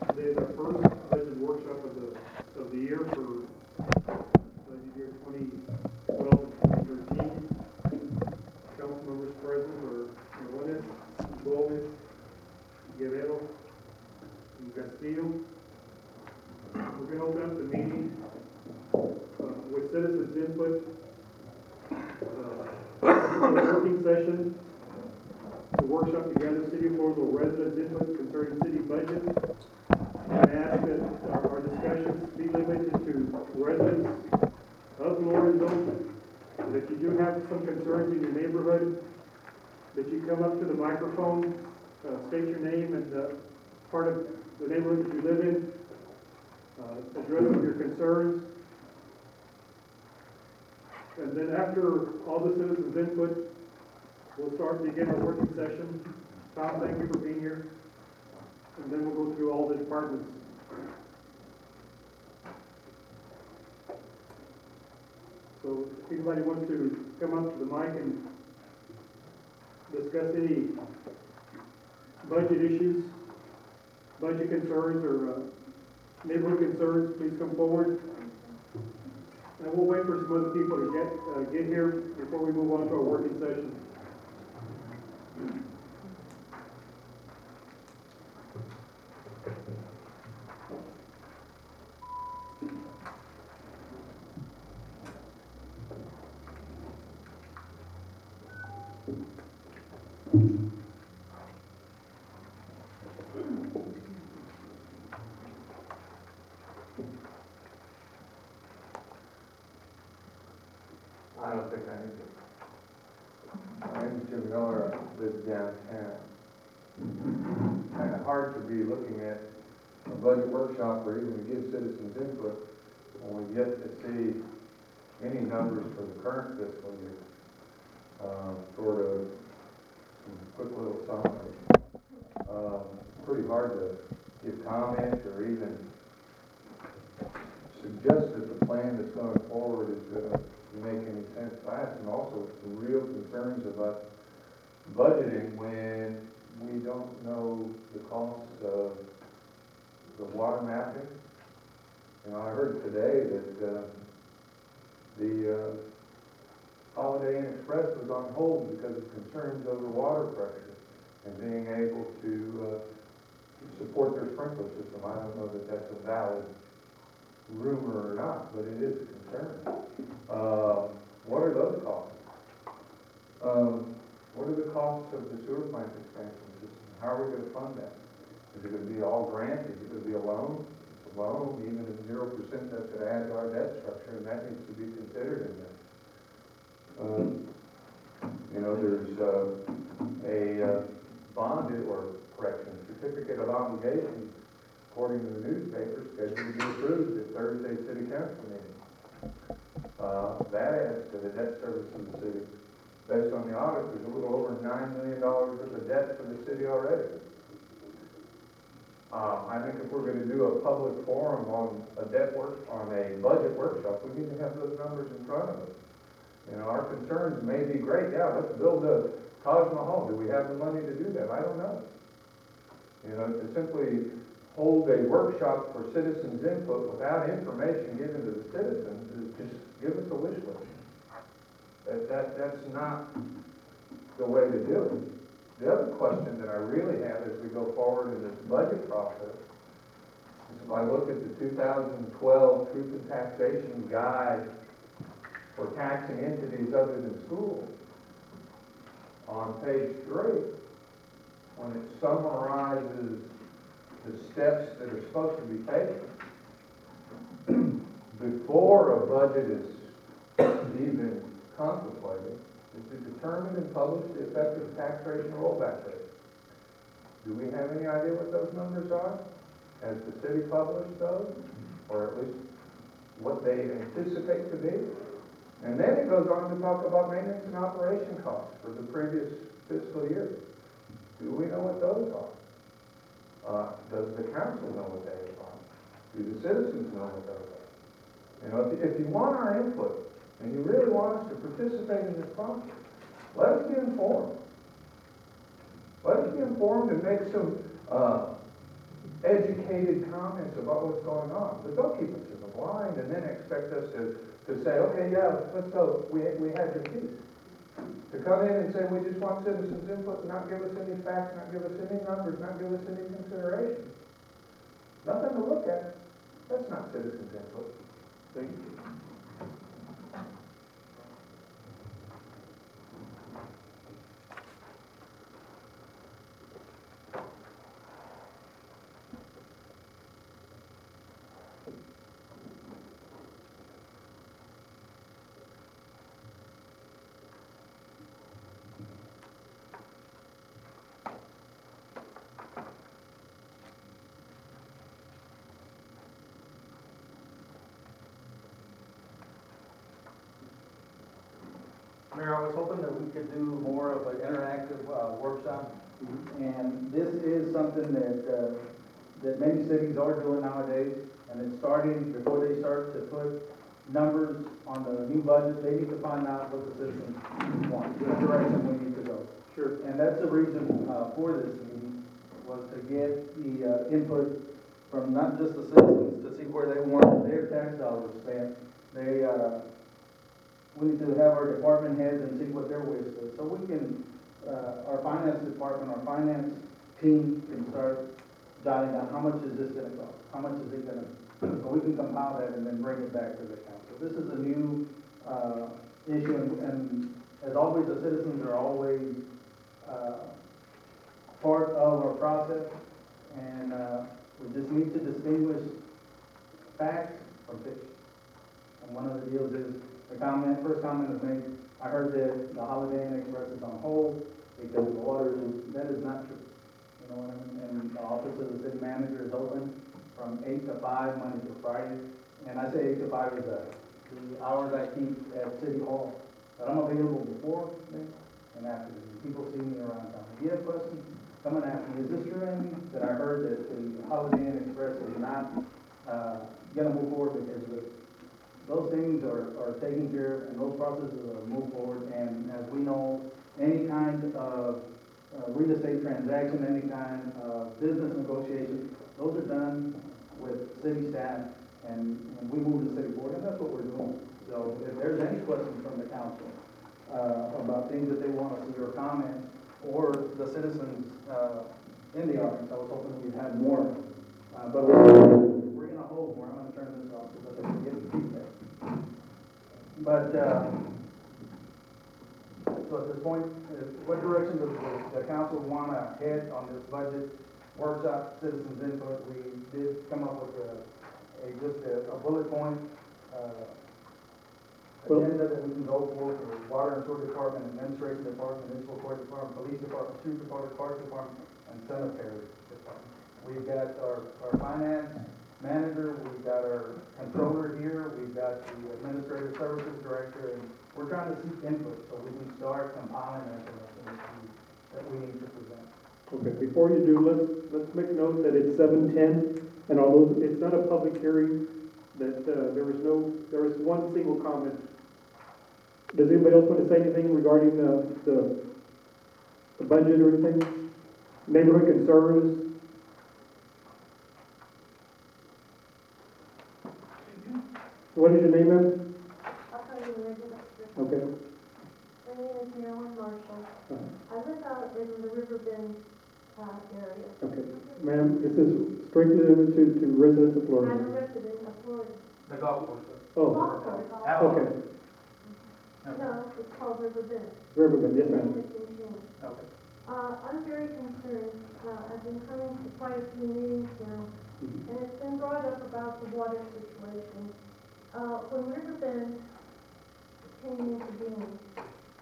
Today is our first budget workshop of the year for budget year 2012 and 2013. Council members present are Martinez, Gomez, Guerrero, and Castillo. We're going to open up the meeting with citizens' input. A working session to workshop together city of Floresville residents' input concerning city budget. And ask that our discussions be limited to residents of Floresville. If you do have some concerns in your neighborhood, that you come up to the microphone, state your name and part of the neighborhood that you live in, address your concerns. And then after all the citizens' input, we'll begin our working session. Tom, thank you for being here. And then we'll go through all the departments. So if anybody wants to come up to the mic and discuss any budget issues, budget concerns, or neighborhood concerns, please come forward. And we'll wait for some other people to get here before we move on to our working session. I don't think I need to. My name's Jim Miller. I live downtown. Kind of hard to be looking at a budget workshop or even to give citizens input when we get to see any numbers for the current fiscal year. Sort of some quick little summary. Pretty hard to give comment or even suggest that the plan that's going forward is going to make any sense. I have also some real concerns about budgeting when we don't know the costs of the water mapping. You know, I heard today that the Holiday Inn Express was on hold because of concerns over water pressure and being able to support their sprinkler system. I don't know that that's a valid rumor or not, but it is a concern. What are those costs? What are the costs of the sewer plant expansion system? How are we going to fund that? Is it going to be all grant? Is it going to be a loan? It's a loan, even at 0%, that's going to add to our debt structure, and that needs to be considered in this. You know, there's a bonded, or correction, certificate of obligation, according to the newspaper, scheduled to be approved at Thursday City Council meeting. That adds to the debt service of the city. Based on the audit, there's a little over $9 million worth of debt for the city already. I think if we're going to do a public forum on a budget workshop, we need to have those numbers in front of us. You know, our concerns may be great. Yeah, let's build a Taj Mahal. Do we have the money to do that? I don't know. You know, to simply hold a workshop for citizens' input without information given to the citizens is just give us a wish list. That's not the way to do it. The other question that I really have as we go forward in this budget process is if I look at the 2012 Truth in Taxation Guide for taxing entities other than schools, on page 3, when it summarizes the steps that are supposed to be taken before a budget is even contemplated, is to determine and publish the effective tax rate and rollback rate. Do we have any idea what those numbers are? Has the city published those? Or at least what they anticipate to be? And then it goes on to talk about maintenance and operation costs for the previous fiscal year. Do we know what those are? Does the council know what they are? Do the citizens know what those are? You know, if you want our input, and you really want us to participate in this process, let us be informed. Let us be informed and make some educated comments about what's going on. But don't keep us in the blind and then expect us to say, okay, yeah, let's go, we had your piece. To come in and say, we just want citizens' input, not give us any facts, not give us any numbers, not give us any consideration. Nothing to look at. That's not citizens' input. Thank you. Mayor, I was hoping that we could do more of an interactive workshop. And this is something that many cities are doing nowadays. And it's starting, before they start to put numbers on the new budget, they need to find out what the citizens want, the direction we need to go. Sure. And that's the reason for this meeting, was to get the input from not just the citizens to see where they want their tax dollars spent. We need to have our department heads and see what their wish is. So we can, our finance department, our finance team can start jotting down how much is this going to cost? How much is it going to, so we can compile that and then bring it back to the council. This is a new issue, and as always, the citizens are always part of our process, and we just need to distinguish facts from fiction. And one of the deals is, first comment is made, I heard that the Holiday Inn Express is on hold because the water that is not true. You know what I mean? And the office of the city manager is open from 8 to 5, Monday to Friday. And I say 8 to 5 is the hours I keep at City Hall. But I'm available before and after. People see me around town. If you have questions, come and ask me. Is this true, Amy, that I heard that the Holiday Inn Express is not going to move forward because those things are taken care of, and those processes are moved forward. And as we know, any kind of real estate transaction, any kind of business negotiation, those are done with city staff, and we move the city forward, and that's what we're doing. So if there's any questions from the council about things that they want to see or comments, or the citizens in the audience, I was hoping we'd have more. But we're going to hold more. I'm going to turn this off so that they can get the feedback. But, so at this point, what direction does the council want to head on this budget workshop, citizens input? We did come up with just a bullet point agenda that we can go for water and sewer department, administration department, municipal court department, police department, street department, park department, and cemetery department. We've got our finance manager, we've got our controller here, we've got the administrative services director, and we're trying to seek input so we can start compiling information that we need to present. Okay, before you do, let's make note that it's 7:10, and although it's not a public hearing, that there was one single comment. Does anybody else want to say anything regarding the budget or anything? Neighborhood concerns? What is your name, ma'am? I'll tell you when I get up. Okay. My name is Marilyn Marshall. I live out in the River Bend area. Okay. Ma'am, this is strictly limited to residents of I'm a Florida. resident of Florida. The golf course. Oh, Golf course. okay. No, it's called River Bend. Riverbend, yes, ma'am. Name has been changed. Okay. I'm very concerned. I've been coming to quite a few meetings now, and it's been brought up about the water situation. When River Bend came into being,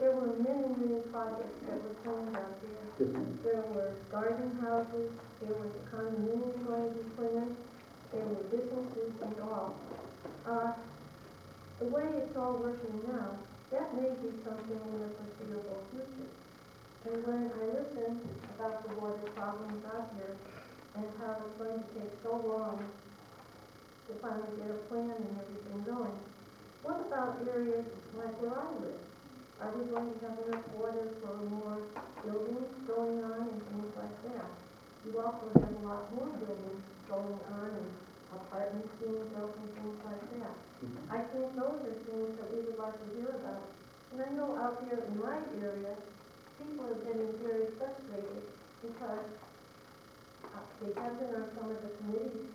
there were many projects that were planned out there. Yes, ma'am. There were garden houses, there was a condominium going to be planned, there were businesses and all. The way it's all working now, that may be something in the foreseeable future. And when I listen about the water problems out here and how it's going to take so long to finally get a plan and everything going, what about areas like where I live? Are we going to have enough water for more buildings going on and things like that? you also have a lot more buildings going on and apartments being built and things like that. I think those are things that we would like to hear about. And I know out here in my area, people are getting very frustrated because they have been on some of the committees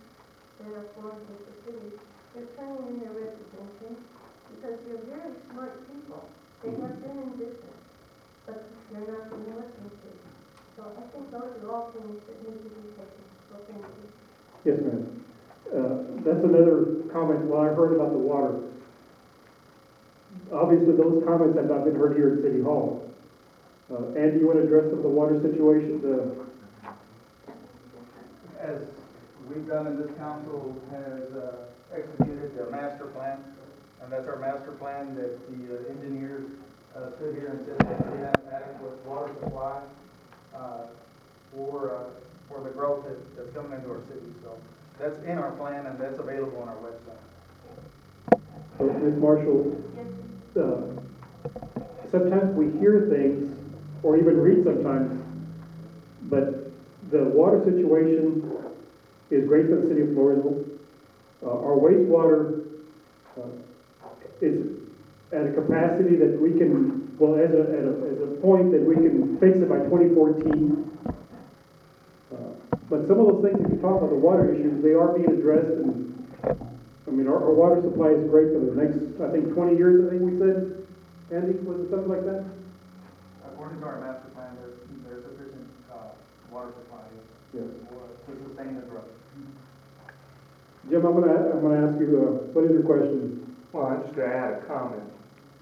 that are formed with the city. They're turning in their resignation because they're very smart people. They have been in business, but they're not being listened to. So I think those are all things that need to be taken. So thank you. Yes, ma'am. That's another comment. Well, I heard about the water. Obviously, those comments have not been heard here at City Hall. Andy, you want to address some of the water situation? As we've done in this council, has executed a master plan, and that's our master plan that the engineers stood here and said that we have adequate water supply for the growth that's coming into our city. So that's in our plan, and that's available on our website. So, Ms. Marshall, sometimes we hear things, or even read sometimes, but the water situation is great for the city of Floresville. Our wastewater is at a capacity that we can, well, as a point that we can fix it by 2014. But some of those things, if you talk about the water issues, they are being addressed, and I mean, our water supply is great for the next, I think, 20 years, I think we said. Andy, was it something like that? According to our master plan, there's sufficient water supply Yes. to sustain the growth. Jim, I'm gonna ask you, what is your question? Well, I'm just gonna add a comment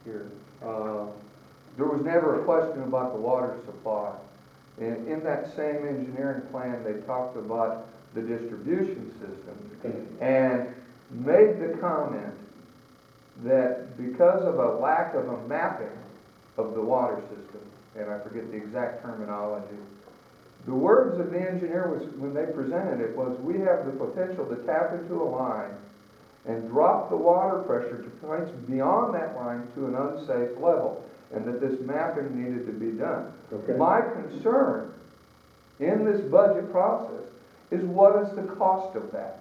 here. There was never a question about the water supply. And in that same engineering plan, they talked about the distribution system and made the comment that because of a lack of a mapping of the water system, and I forget the exact terminology, the words of the engineer was, when they presented it, was we have the potential to tap into a line and drop the water pressure to points beyond that line to an unsafe level, and that this mapping needed to be done. Okay. My concern in this budget process is what is the cost of that?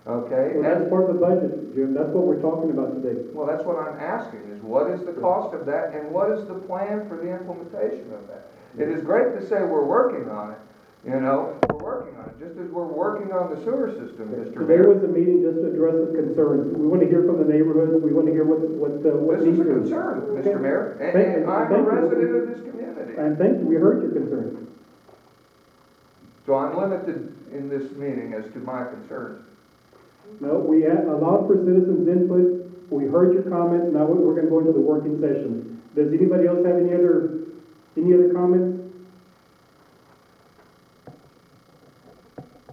Okay? Well, that's part of the budget, Jim. That's what we're talking about today. Well, that's what I'm asking, is what is the cost of that, and what is the plan for the implementation of that? It is great to say we're working on it, you know, we're working on it, just as we're working on the sewer system, Mr. Today Mayor. was a meeting just to address the concerns. We want to hear from the neighborhoods. We want to hear what This needs is a to. concern, Okay. Mr. Mayor, Thank and you. I'm a Thank you. resident of this community. And thank you. We heard your concerns. So I'm limited in this meeting as to my concerns. No, we allowed for citizens' input. We heard your comments. Now we're going to go into the working session. Does anybody else have any other comments?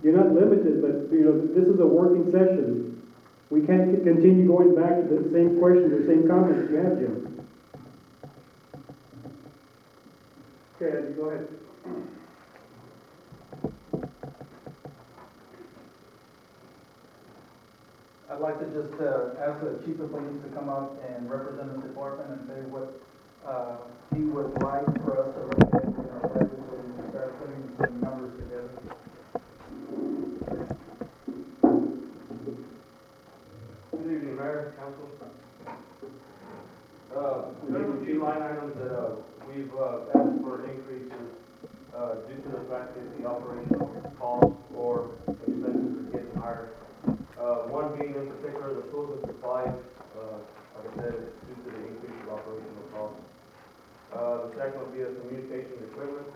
You're not limited, but you know this is a working session. We can't continue going back to the same questions or same comments you have, Jim. Okay, Andy, go ahead. I'd like to just ask the chief of police to come up and represent the department and say what he would like for us to look at in our budget so we can start putting some numbers together. Good evening, Mayor, Council. There's a few line items that we've asked for increases due to the fact that the operational costs or expenses are getting higher. One being in particular the tools and supplies, like I said, it's due to the increase of operational costs. The second would be the communication equipment,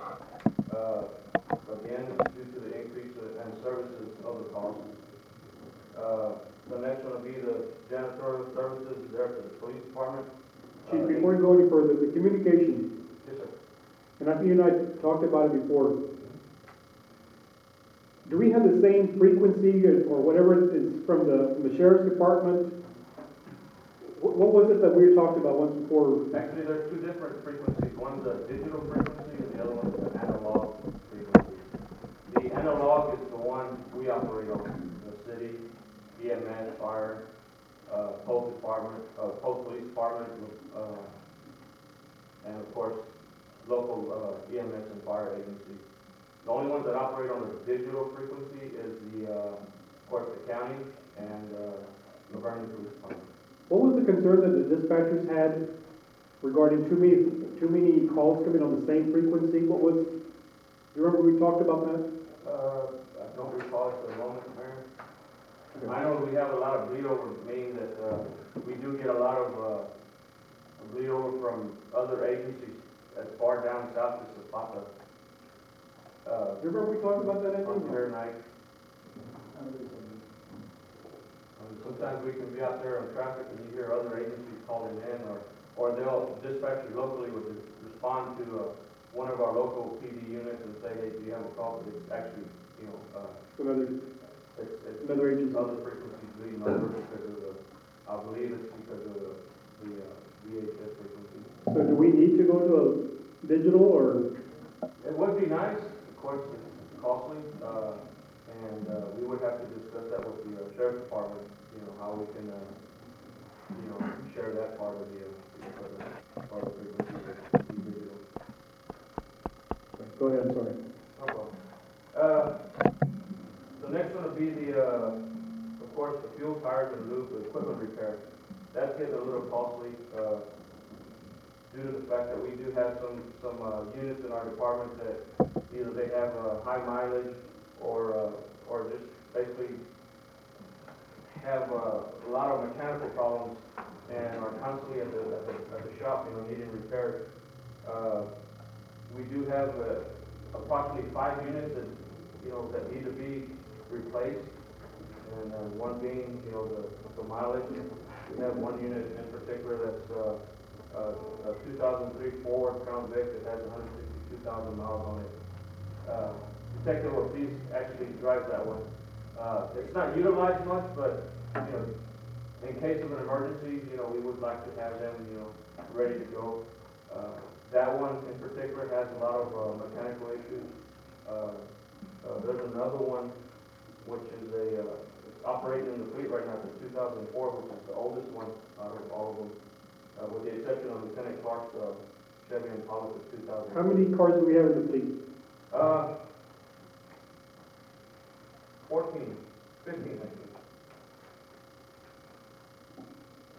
again, due to the increase and services of the cost. The next one would be the janitorial services there for the police department. Chief, before you go any further, the communication, Yes, sir. and I think you and I talked about it before. Do we have the same frequency or whatever is from the sheriff's department? What was it that we talked about once before? Actually, there are two different frequencies. One's a digital frequency and the other one's an analog frequency. The analog is the one we operate on, the city, EMS, fire, post department, post police department, and of course, local EMS and fire agencies. The only ones that operate on the digital frequency is of course, the county and Laverne Police Department. What was the concern that the dispatchers had regarding too many calls coming on the same frequency? What was, do you remember we talked about that? I don't recall at the moment, Mayor. I know we have a lot of bleed over, meaning that we do get a lot of bleed over from other agencies as far down south as Zapata. Do you remember we talked about that, On Anthony? fair night. Sometimes we can be out there on traffic and you hear other agencies calling in, or they'll dispatch you locally would respond to one of our local PD units and say, hey, do you have a call? But it's actually, Another agency. other frequencies bleeding over because of I believe it's because of the VHF frequency. So do we need to go to a digital, or? It would be nice, of course, it's costly, and we would have to discuss that with the sheriff's department, how we can, share that part of the frequency with the digital. Go ahead, I'm sorry. No problem. The next one would be of course, the fuel, tires, and lube, the equipment repair. That's getting a little costly, due to the fact that we do have some units in our department that either they have high mileage or just basically have a lot of mechanical problems and are constantly at the shop, needing repairs. We do have approximately 5 units that need to be replaced, and one being, the mileage. We have one unit in particular that's a 2003 Ford Crown Vic that has 162,000 miles on it. Detective Ortiz actually drives that one. It's not utilized much, but, in case of an emergency, we would like to have them, ready to go. That one in particular has a lot of mechanical issues. There's another one which is it's operating in the fleet right now, the 2004, which is the oldest one out of all of them, with the exception of Lieutenant Clark's Chevy Impala, the 2000. How many cars do we have in the fleet? 14, 15, I think.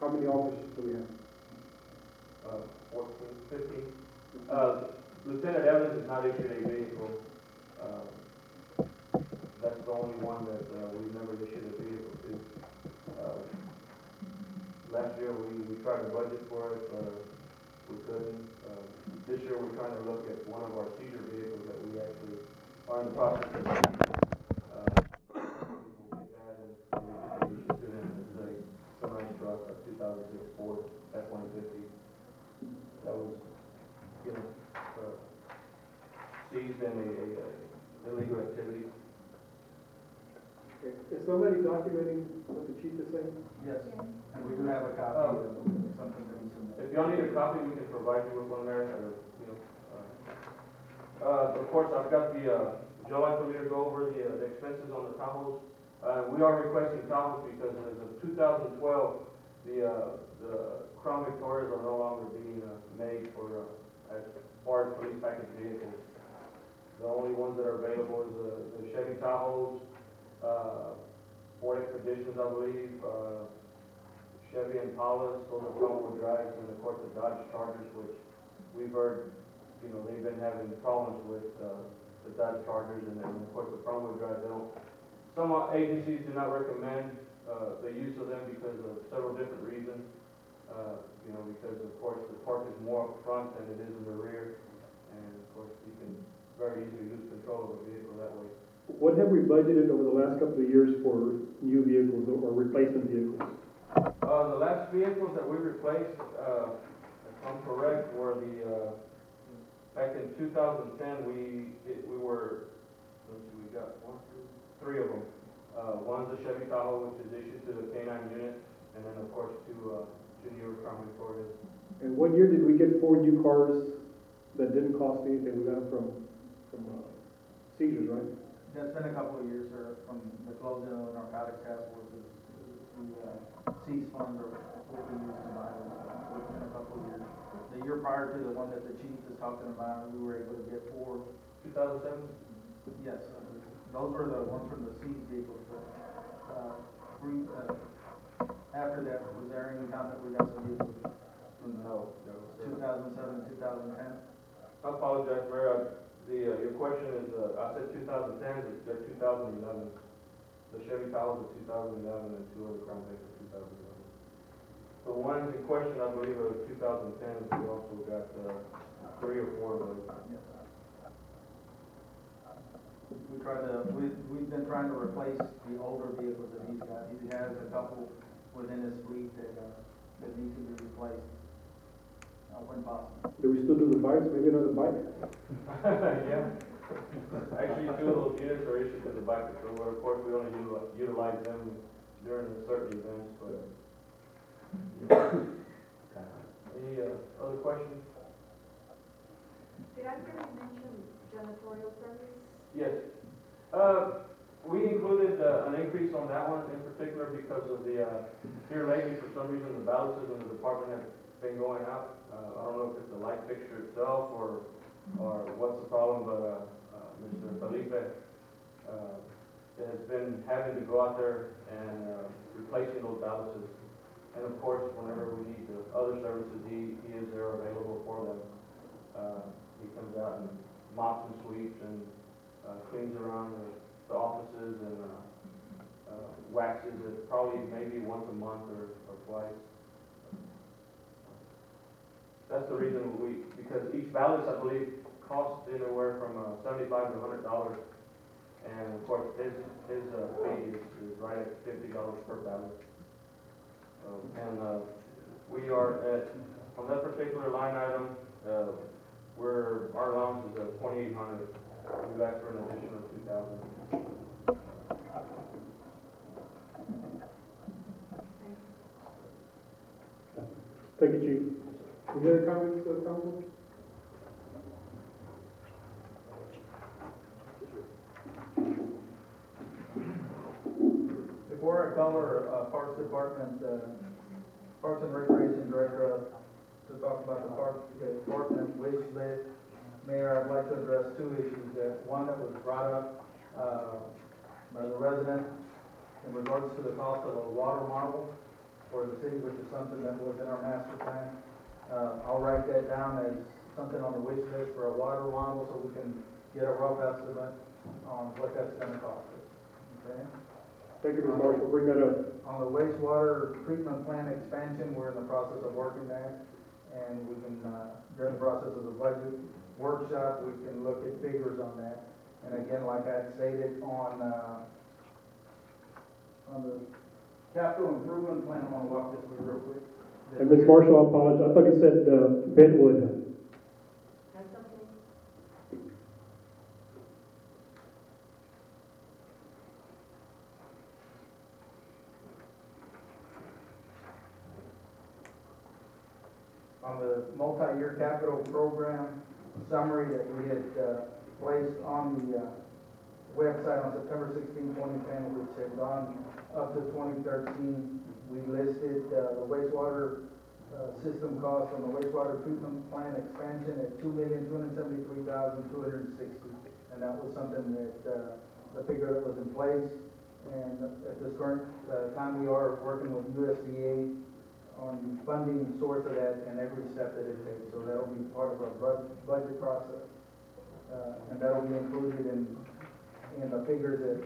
How many officers do we have? 14, 15. Lieutenant Evans has not issued a vehicle. That's the only one that we've never issued a vehicle to. Last year we tried to budget for it, we couldn't. This year we're trying to look at one of our seizure vehicles that we actually are in the process of issue to them. It's a semi-truck, a 2006 Ford F-150. That was, seized in a illegal activity. Okay. Is somebody documenting what the chief is saying? Yes, and we do have a copy of something that we submitted. If y'all need a copy, we can provide you with one there. Of course, I've got Joe likes for me to go over the expenses on the Tahoes. We are requesting Tahoes because as of 2012, the Crown Victorias are no longer being made for as far as police package vehicles. The only ones that are available is the Chevy Tahoes, Ford Expeditions, I believe, Chevy Impalas, those are front-wheel drives, and of course the Dodge Chargers, which we've heard, they've been having problems with the Dodge Chargers, and then of course the front-wheel drives. Some agencies do not recommend the use of them because of several different reasons. Because of course the torque is more up front than it is in the rear, and of course you can very easily lose control of a vehicle that way. What have we budgeted over the last couple of years for new vehicles or replacement vehicles? The last vehicles that we replaced, if I'm correct, were back in 2010, we were, let's see, we got 3 of them. One's a Chevy Tahoe, which is issued to the K9 unit, and then of course two newer Crown Victorias. And what year did we get 4 new cars that didn't cost anything? We got them from seizures, right? It's been a couple of years, sir, from the closing of the narcotics task forces. The seize funds are what we used to buy those. So it's been a couple of years. The year prior to the one that the chief is talking about, we were able to get 4. 2007? Yes, those were the ones from the seized vehicles, but, after that, was there any time that we got some vehicles? No. 2007, 2010? I apologize, Mayor, your question is, I said 2010, they're 2011. The Chevy Tahoe is 2011 and two other Crown Vics are 2011. The ones in question, I believe, are 2010, we also got, 3 or 4 of those. Yes. We've been trying to replace the older vehicles that he's got. He has a couple within his fleet that need to be replaced, when possible. Do we still do the bikes? Maybe another bike? Yeah. Actually, 2 of those units are issued to the bike patrol, but of course, we only utilize them during certain events, but. Any, other questions? Did I hear you mention janitorial service? Yes. We included, an increase on that one in particular because of the, here lately, for some reason, the balances in the department have been going out. I don't know if it's the light fixture itself or what's the problem, but, Mr. Felipe, has been having to go out there and, replacing those balances. And of course, whenever we need the other services, he is there available for them. He comes out and mops and sweeps and, cleans around the offices and, waxes it probably maybe once a month or twice. That's the reason because each ballot, I believe, costs anywhere from $75 to $100, and of course his fee is right at $50 per ballot. And we are at, on that particular line item, our allowance is at $2,800. We've asked for an additional $2,000. Thank you, Chief. Any other comments, Council? Before I call our Parks Department, Parks and Recreation Director up to talk about the Parks Department wish list, Mayor, I'd like to address 2 issues. One that was brought up by the resident in regards to the cost of a water model for the city, which is something that was in our master plan. I'll write that down as something on the wish list for a water model so we can get a rough estimate on what that's going to cost us. Okay? Thank you, Ms. Marshall. Bring that up. On the wastewater treatment plant expansion, we're in the process of working that, and we can, during the process of the budget workshop, we can look at figures on that. And again, like I had stated on the capital improvement plan, I want to walk this through real quick. And Ms. Marshall, I apologize. I thought you said Bentwood. That's okay. On the multi-year capital program summary that we had placed on the website on September 16, 2010, which had gone up to 2013, we listed the wastewater system cost from the wastewater treatment plant expansion at $2,273,260, and that was something that the figure that was in place. And at this current time, we are working with USDA on funding the source of that and every step that it takes. So that'll be part of our budget process, and that'll be included in the figures that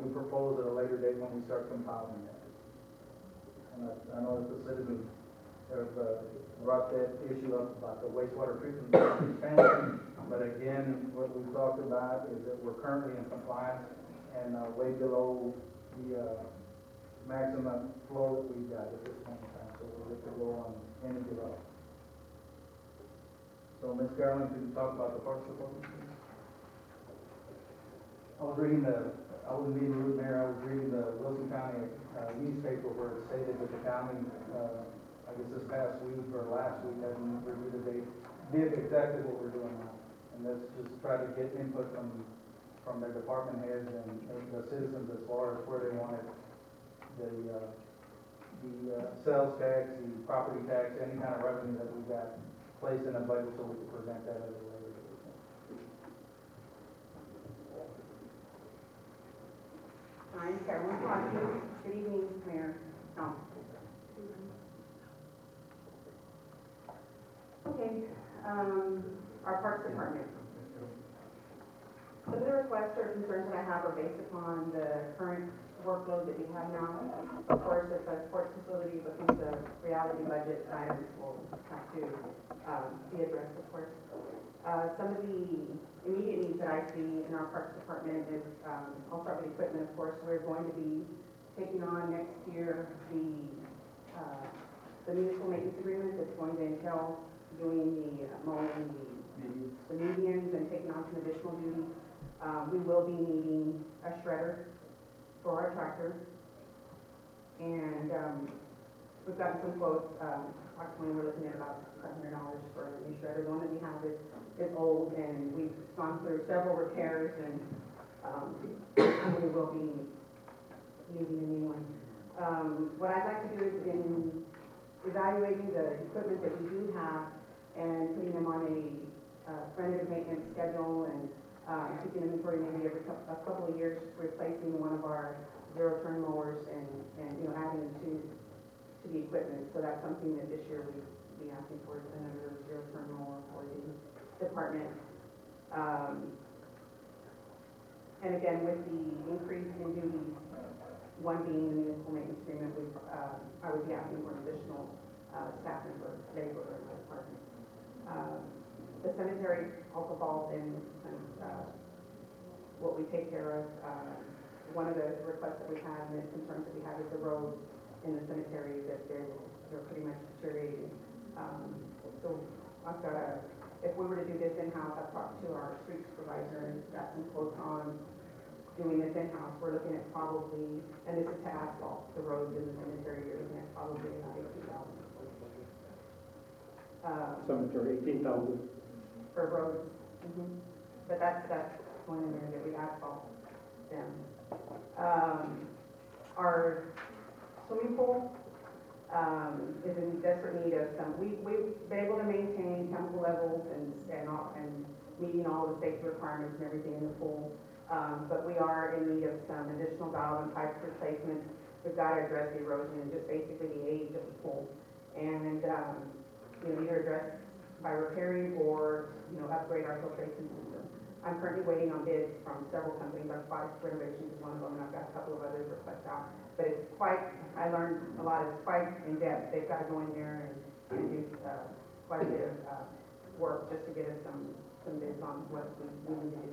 we propose at a later date when we start compiling that. And I know that the citizens have brought that issue up about the wastewater treatment expansion, but again, what we've talked about is that we're currently in compliance and way below the maximum flow that we've got at this point in time, so we're good to go on any development. So, Ms. Garland, could you talk about the Parks Department? I was reading I was meeting with Mayor, I was reading the Wilson County newspaper where it stated that the county, I guess this past week or last week, hadn't reviewed it. They did exactly what we're doing now, and that's just try to get input from their department heads and the citizens as far as where they wanted the sales tax, the property tax, any kind of revenue that we got placed in a budget so we can present that as a later date. I'm Carolyn Hodges. Good evening, Mayor. Okay, our Parks Department. Some of the requests or concerns that I have are based upon the current workload that we have now. Of course, if a sports facility becomes a reality budget, items will have to be addressed, of course. Some of the immediate needs that I see in our Parks Department is, I'll start with equipment, of course. We're going to be taking on next year the municipal maintenance agreement that's going to entail doing the mowing, the medians, and taking on some additional duties. We will be needing a shredder for our tractor. And we've gotten some quotes. Approximately, we're looking at about $500 for a new shredder. The one that we have is old, and we've gone through several repairs, and we will be needing a new one. What I'd like to do is in evaluating the equipment that we do have and putting them on a preventative maintenance schedule and keeping inventory maybe every a couple of years, replacing one of our zero-turn mowers and adding to the equipment. So that's something that this year we'll be asking for, another zero-turn mower for the department. And again, with the increase in duties, one being the municipal maintenance agreement, I would be asking for an additional staff member, labor in the department. The cemetery also falls in what we take care of. One of the requests that we have and the concerns that we have is the roads in the cemetery, that they're pretty much deteriorating. So I've got if we were to do this in-house, I've talked to our street supervisor and got some quotes on doing this in-house. We're looking at probably, and this is to asphalt the roads in the cemetery, you're looking at probably about $18,000. Cemetery, 18,000. For roads. But that's going in there that we asphalt them. Our swimming pool is in desperate need of some. We've been able to maintain chemical levels and meeting all the safety requirements and everything in the pool. But we are in need of some additional valve and pipe replacements. We've got to address the erosion and just basically the age of the pool. And either address by repairing or upgrade our filtration system. I'm currently waiting on bids from several companies. Our Spice renovation is one of them, and I've got a couple of others requests out. But it's quite, I learned a lot, it's quite in depth. They've got to go in there and do quite a bit of work just to get us some bids on what we need to do.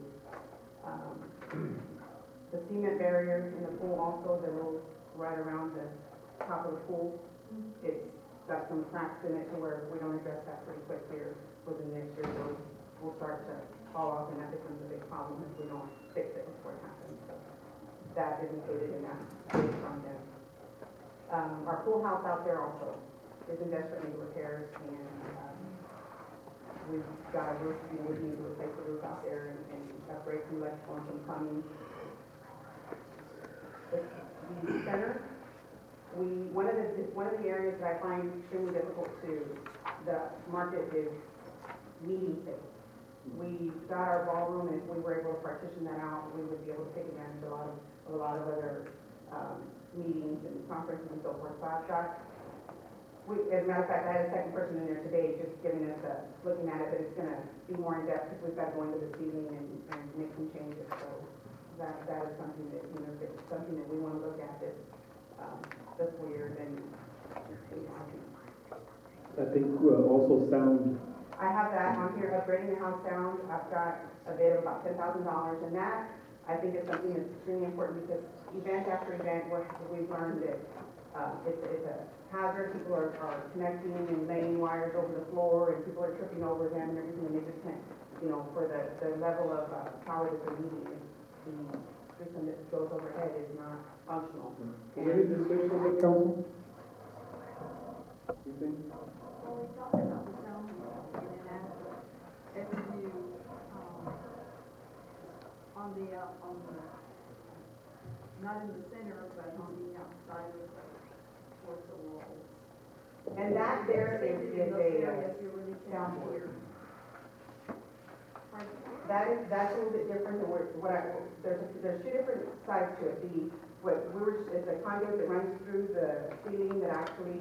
The cement barrier in the pool also, the little right around the top of the pool, it's got some cracks in it to where if we don't address that pretty quick here within the next year, we'll start to fall off, and that becomes a big problem if we don't fix it before it happens. So that is included in that bid from them. Our pool house out there also is in desperate need of repairs, and we've got a roof, we need to replace the roof out there and upgrade some electrical and some plumbing. The center, one of the areas that I find extremely difficult to the market is meeting space. We got our ballroom, and if we were able to partition that out, we would be able to take advantage of a lot of other meetings and conferences and so forth. So I've got, as a matter of fact, I had a second person in there today just giving us looking at it, but it's going to be more in depth because we've got to go into the ceiling and make some changes. So that is something that if it's something that we want to look at this fiscal year, then I think also sound. I have that on here, upgrading the house sound. I've got a bid of about $10,000, and that I think is something that's extremely important because event after event we've learned that it's a hazard. People are connecting and laying wires over the floor, and people are tripping over them and everything, and they just can't, for the level of power that they're needing, the system that goes overhead is not functional. Any discussion with council? You think? Well, we talked about the sound and asked if you, on the, not in the center, but on the outside of towards the walls. And that there is In those areas, a you really sound can't board. hear. That's a little bit different than there's two different sides to it. it's a conduit that runs through the ceiling that actually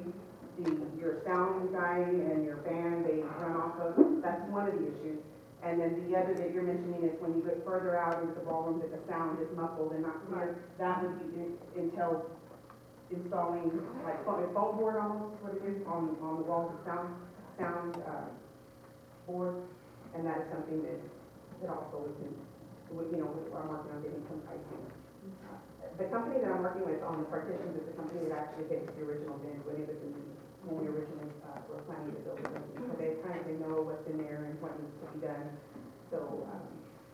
your sound guy and your fan, they run off of. That's one of the issues. And then the other that you're mentioning is when you get further out into the ballroom that the sound is muffled and not clear. That would be until installing like foam board almost, what it is, on the walls of sound board. And that is something that also I'm working on getting some pricing. The company that I'm working with on the partitions is the company that actually gave us the original bid when it was when we originally were planning to build the building. So they know what's in there and what needs to be done. So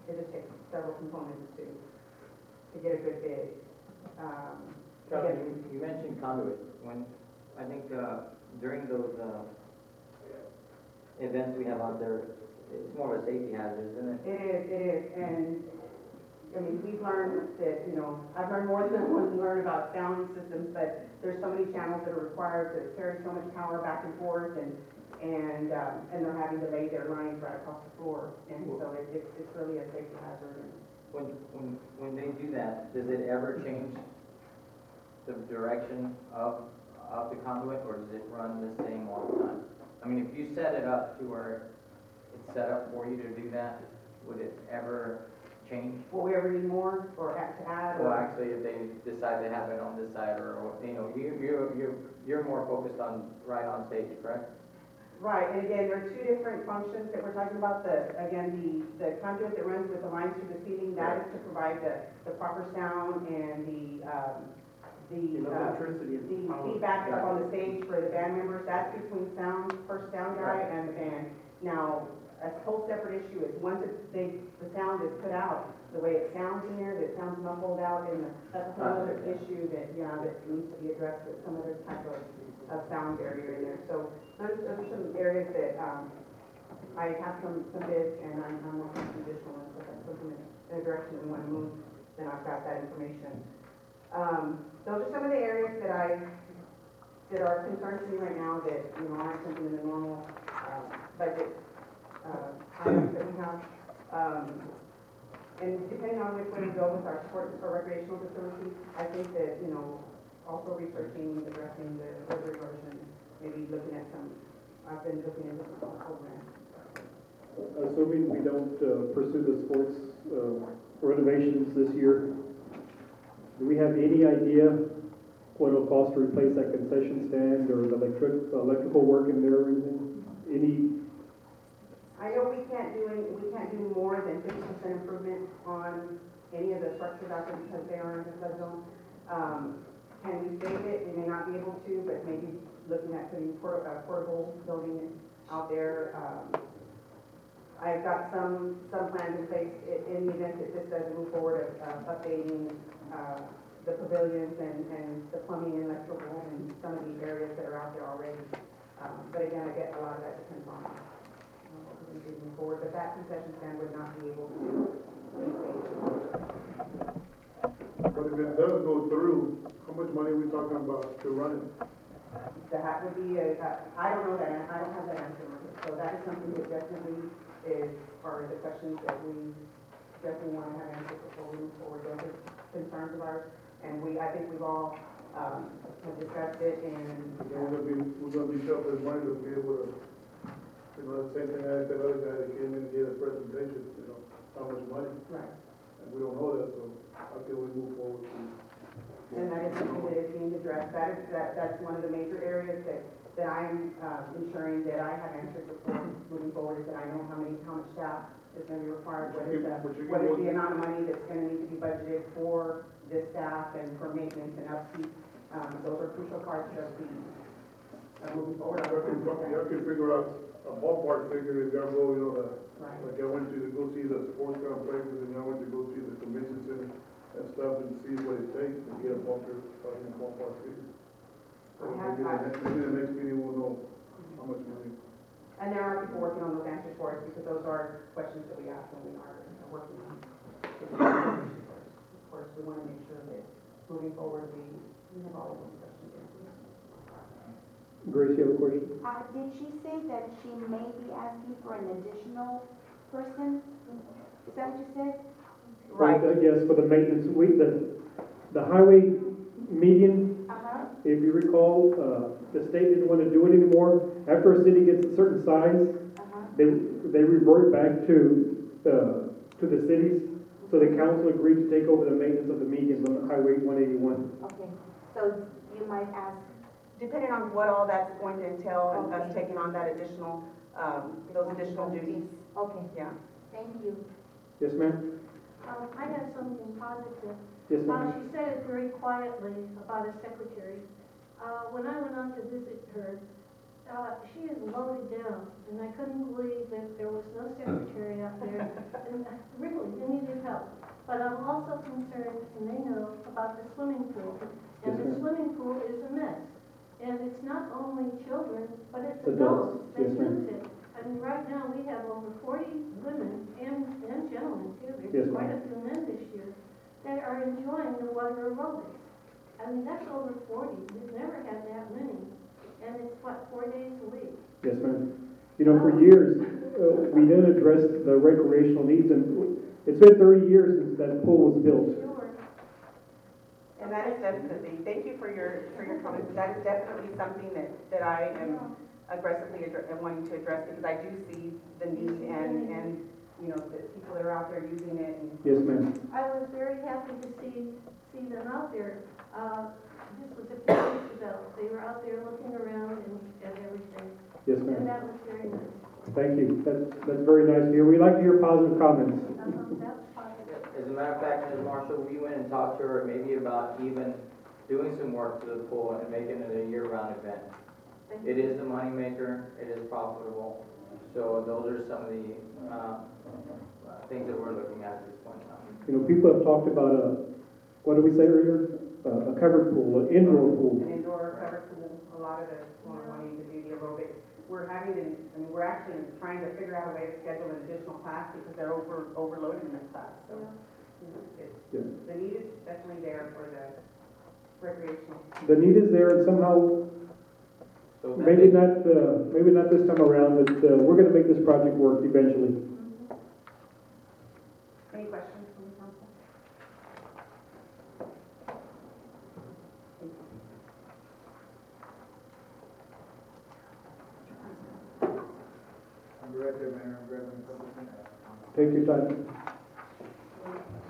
it just takes several components to get a good bid. Charlie, you mentioned conduit. When I think during those events we have out there, it's more of a safety hazard, isn't it? It is, and I mean, we've learned that, I've learned more than one learn about sound systems, but there's so many channels that are required to carry so much power back and forth, and they're having to lay their lines right across the floor, and so it's really a safety hazard. When they do that, does it ever change the direction of the conduit, or does it run the same all the time? I mean, if you set it up to where it's set up for you to do that, would it ever change? Will we ever need more or have to add? Well, actually, if they decide to have it on this side, or you're more focused on right on stage, correct? Right, and again, there are two different functions that we're talking about. The conduit that runs with the lines through the ceiling, that is to provide the proper sound and the Electricity. feedback up on the stage for the band members. That's between first sound guy and the band. Now, a whole separate issue is once the sound is put out, the way it sounds in there, that it sounds muffled out, and that's a whole other issue that needs to be addressed with some other type of sound barrier in there. So those are some areas that I have some bids, and I'm working on some additional ones, but that's something in a direction we want to move, then I've got that information. Those are some of the areas that are concerns to me right now that, aren't something in the normal budget items that we have. And depending on which way we go with our sports or recreational facilities, I think that, also researching, addressing the river erosion, maybe looking at I've been looking into some programs. Assuming we don't pursue the sports renovations this year, do we have any idea what it'll cost to replace that concession stand or the electrical work in there or anything? I know we can't do more than 50% improvement on any of the structures out there because they are in the flood zone. Can we save it? We may not be able to, but maybe looking at putting portable building out there. I've got some plans in place in the event that this does move forward of updating the pavilions and the plumbing and electrical and some of these areas that are out there already. But again, I guess a lot of that depends on moving forward. But that concession stand would not be able to be saved. But if it does go through, how much money are we talking about to run it? That would be I don't know that, I don't have that answer. So that is something that definitely are the questions that we definitely want to have answers before we move forward. Those are concerns of ours, and I think we've all have discussed it, and We're gonna be sheltered money to be able to, the same thing I said other guy that came in and gave a presentation, how much money, right. and we don't know that, so how can we move forward? And that is something that is being addressed. That's one of the major areas that I am ensuring that I have answers before moving forward, is that I know how much staff is going to be required, what is the amount of money that's going to need to be budgeted for this staff and for maintenance and upkeep. Those are crucial parts of the moving forward. I can figure out a ballpark figure if y'all go, Right. like I went to go see the sports complexes and I went to go see the convention center and stuff and see what it takes to get a ballpark figure. So maybe the next meeting we'll know how much money. And there are people working on those answers for us, because those are questions that we ask when we are working on. Of course, we want to make sure that moving forward, we have all of those questions answered. Grace, you have a question? Did she say that she may be asking for an additional person? Is that what you said? Right. Yes, for the maintenance, The highway median, Uh-huh. if you recall, the state didn't want to do it anymore. After a city gets a certain size, Uh-huh. they revert back to the cities. So the council agreed to take over the maintenance of the medians on Highway 181. Okay, so you might ask, depending on what all that's going to entail and us taking on that additional, those additional duties. Okay, Yeah. thank you. Yes, ma'am? I have something positive. Yes, ma'am? She said it very quietly about a secretary. When I went on to visit her, she is loaded down, and I couldn't believe that there was no secretary out there. And really, they needed help. But I'm also concerned, and they know, about the swimming pool. And the swimming pool is a mess. And it's not only children, but it's adults that Yes, ma'am. use it. I mean, right now, we have over 40 women and gentlemen too. Yes, There's ma'am. quite a few men this year that are enjoying the water aerobics. I mean, that's over 40. We've never had that many. And it's what, 4 days a week? Yes, ma'am. You know, for years, we didn't address the recreational needs, and it's been 30 years since that pool was built. Sure. And that is definitely, thank you for your comments. That is definitely something that I am aggressively wanting to address, because I do see the need and you know, the people that are out there using it. And Yes, ma'am. I was very happy to see them out there. This was a few weeks ago. They were out there looking around and everything. Yes, And ma'am. that was very nice. Thank you. That's very nice to hear. We like to hear positive comments. That was positive. As a matter of fact, Ms. Marshall, we went and talked to her maybe about even doing some work to the pool and making it a year-round event. It is a moneymaker, it is profitable, so those are some of the things that we're looking at this point in time. You know, people have talked about what did we say earlier? A covered pool, an indoor pool. an indoor covered pool, a lot of the wanting to do the aerobics. We're we're actually trying to figure out a way to schedule an additional class because they're overloaded in this class. So, you know, the need is definitely there for the recreational. The need is there, and somehow, So maybe not this time around, but we're going to make this project work eventually. Any questions from the council? I'm right there, Mayor, I'm grabbing a couple of things. Take your time.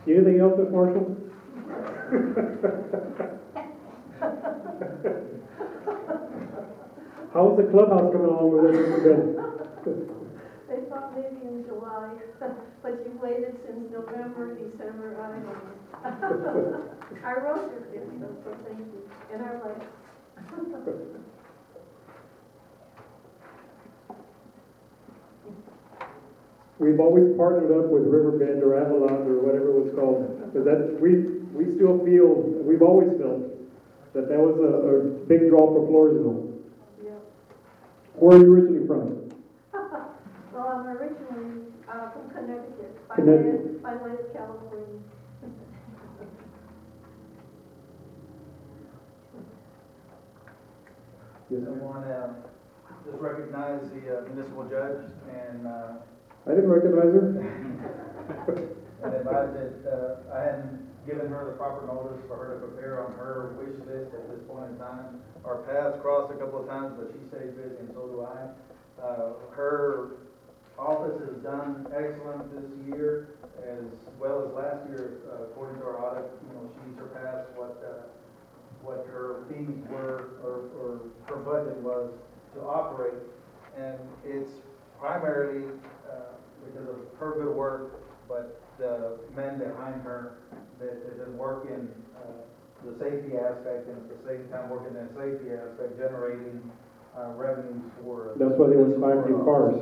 Anything else, Ms. Marshall? How's the clubhouse coming along with it, Mr. Bill? They thought maybe in July, but you waited since November, December, I don't know. I wrote your video, so thank you. And I'm like, We've always partnered up with Riverbend or Avalon or whatever it was called, because we still feel, we've always felt that was a big draw for Floresville. yeah. Where are you originally from? Well, I'm originally from Connecticut, Connecticut. by way of California. Yes, I ma'am. want to just recognize the municipal judge and I didn't recognize her. and advise that I hadn't given her the proper notice for her to prepare on her wish list at this point in time. Our paths crossed a couple of times, but she stays busy and so do I. Her office has done excellent this year as well as last year, according to our audit. You know, she surpassed what her fees were or her budget was to operate. And it's primarily because of her good work, but the men behind her that have been working the safety aspect and at the same time working that safety aspect, generating revenues for. That's why they was buying new cars.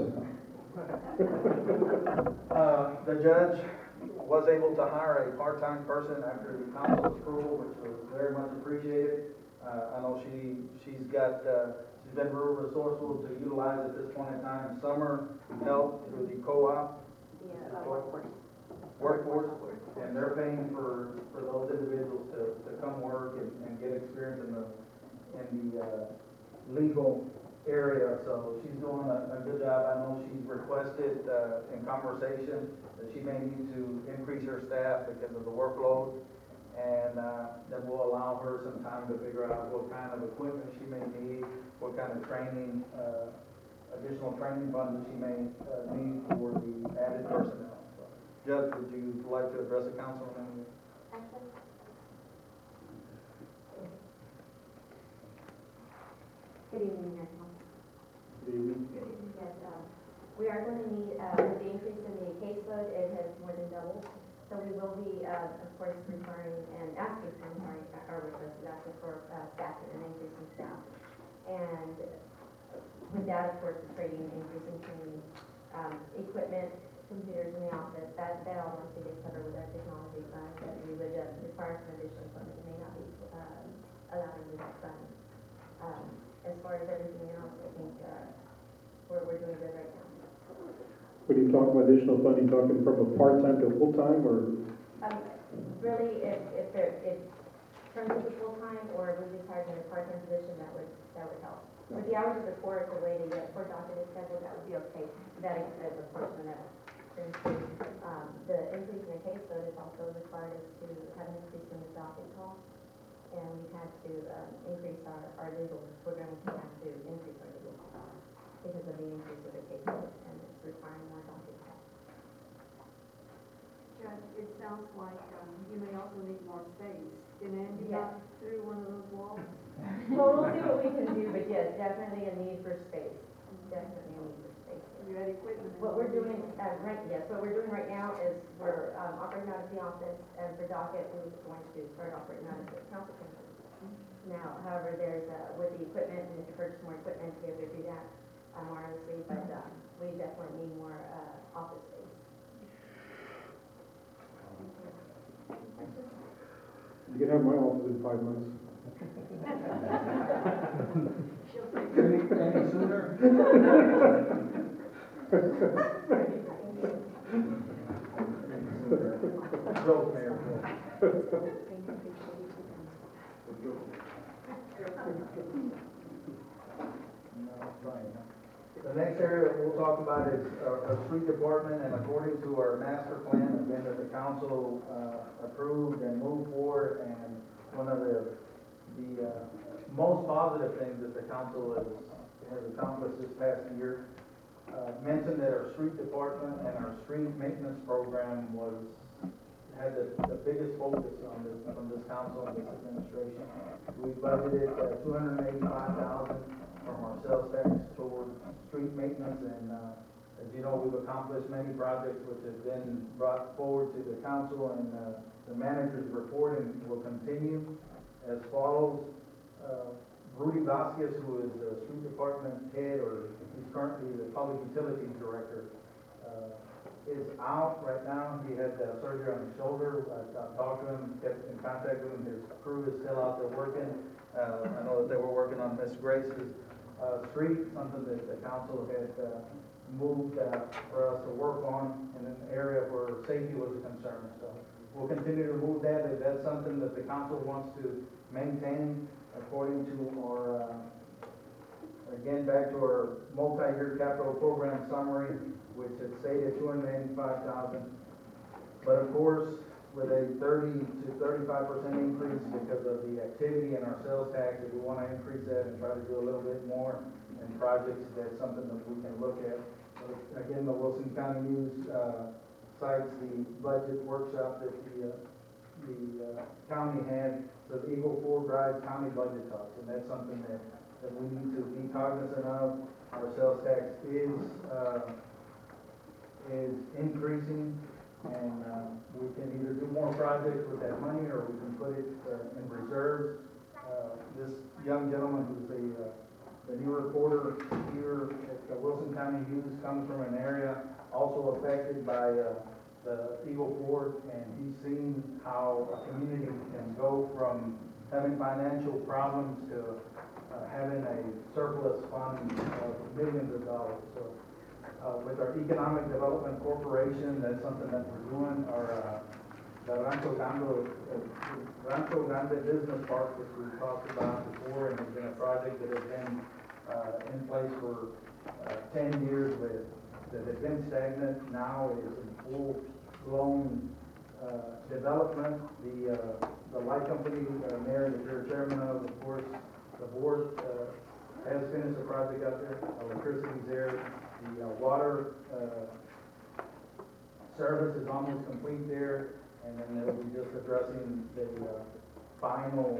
The judge was able to hire a part-time person after the council's approval, which was very much appreciated. I know she's been real resourceful to utilize at this point in time summer help through the co-op. Workforce, and they're paying for those individuals to come work and get experience in the legal area. So she's doing a good job. I know she's requested in conversation that she may need to increase her staff because of the workload. And then allow her some time to figure out what kind of equipment she may need, what kind of training, additional training funds she may need for the added personnel. So, Judge, would you like to address the council on any? Good evening, Mayor Council. Good evening. Yes, we are going to need, with the increase in the caseload, it has more than doubled. So we will be, of course, requiring and asking, our request is asking for staffing, an increase in staff. And with that, of course, the training, increase in training, equipment, computers in the office, that all wants to get covered with our technology fund, that we would require some additional funding. It may not be allowed under that fund. As far as everything else, I think we're doing good right now. When you talk about additional funding, talking from a part-time to full-time, or? Really, if it turns into full-time, or if we just hired in a part-time position, that would help. With the hours of the court, the way the court docket is scheduled, that would be okay. That is a portion of it. The increase in the caseload has also required us to have an increase in the docket call. And we've had to increase our legal, we're going to have to increase our legal costs because of the increase of the caseload, and it's requiring more docket calls. Judge, it sounds like you may also need more space. Can Andy Yes. knock through one of those walls? Well, we'll see what we can do, but yes, definitely a need for space. Definitely a need for space. You had equipment. What we're doing, what we're doing right now is we're operating out of the office, and for docket, we're going to start operating out of the council chambers. Now, however, there's, with the equipment, and if you purchase more equipment, to be able to do that more honestly, but we definitely need more office space. You can have my office in 5 months. Any sooner? Joke, Mayor. The next area that we'll talk about is our street department, and according to our master plan, again, that the council approved and moved forward, and one of the most positive things that the council has accomplished this past year, mentioned that our street department and our street maintenance program had the biggest focus on this, from this council and this administration. We budgeted $285,000 from our sales tax towards street maintenance, and as you know, we've accomplished many projects which have been brought forward to the council, and the manager's report and will continue as follows. Rudy Vasquez, who is the street department head, or he's currently the public utilities director, is out right now. He had surgery on his shoulder. I talked to him, kept in contact with him. His crew is still out there working. I know that they were working on Miss Grace's street, something that the council had moved for us to work on in an area where safety was a concern. So we'll continue to move that. If that's something that the council wants to maintain, according to our, again, back to our multi-year capital program summary, which had stated $285,000. But of course, with a 30 to 35% increase because of the activity in our sales tax, if we want to increase that and try to do a little bit more in projects, that's something that we can look at. But again, the Wilson County News cites the budget workshop that the county had, the Eagle Ford Drive County Budget Talks, and that's something that we need to be cognizant of. Our sales tax is increasing, and we can either do more projects with that money, or we can put it in reserves. This young gentleman who's the new reporter here at the Wilson County News comes from an area also affected by the Eagle Ford, and he's seen how a community can go from having financial problems to having a surplus fund of millions of dollars. So with our Economic Development Corporation, that's something that we're doing. Our the Rancho Grande Business Park, which we've talked about before, and has been a project that has been in place for 10 years, that had been stagnant. Now it is in full-blown development, the light company, mayor, that you're chairman of course, the board, has finished the project out there, electricity's there, the water, service is almost complete there, and then they'll be just addressing the, final,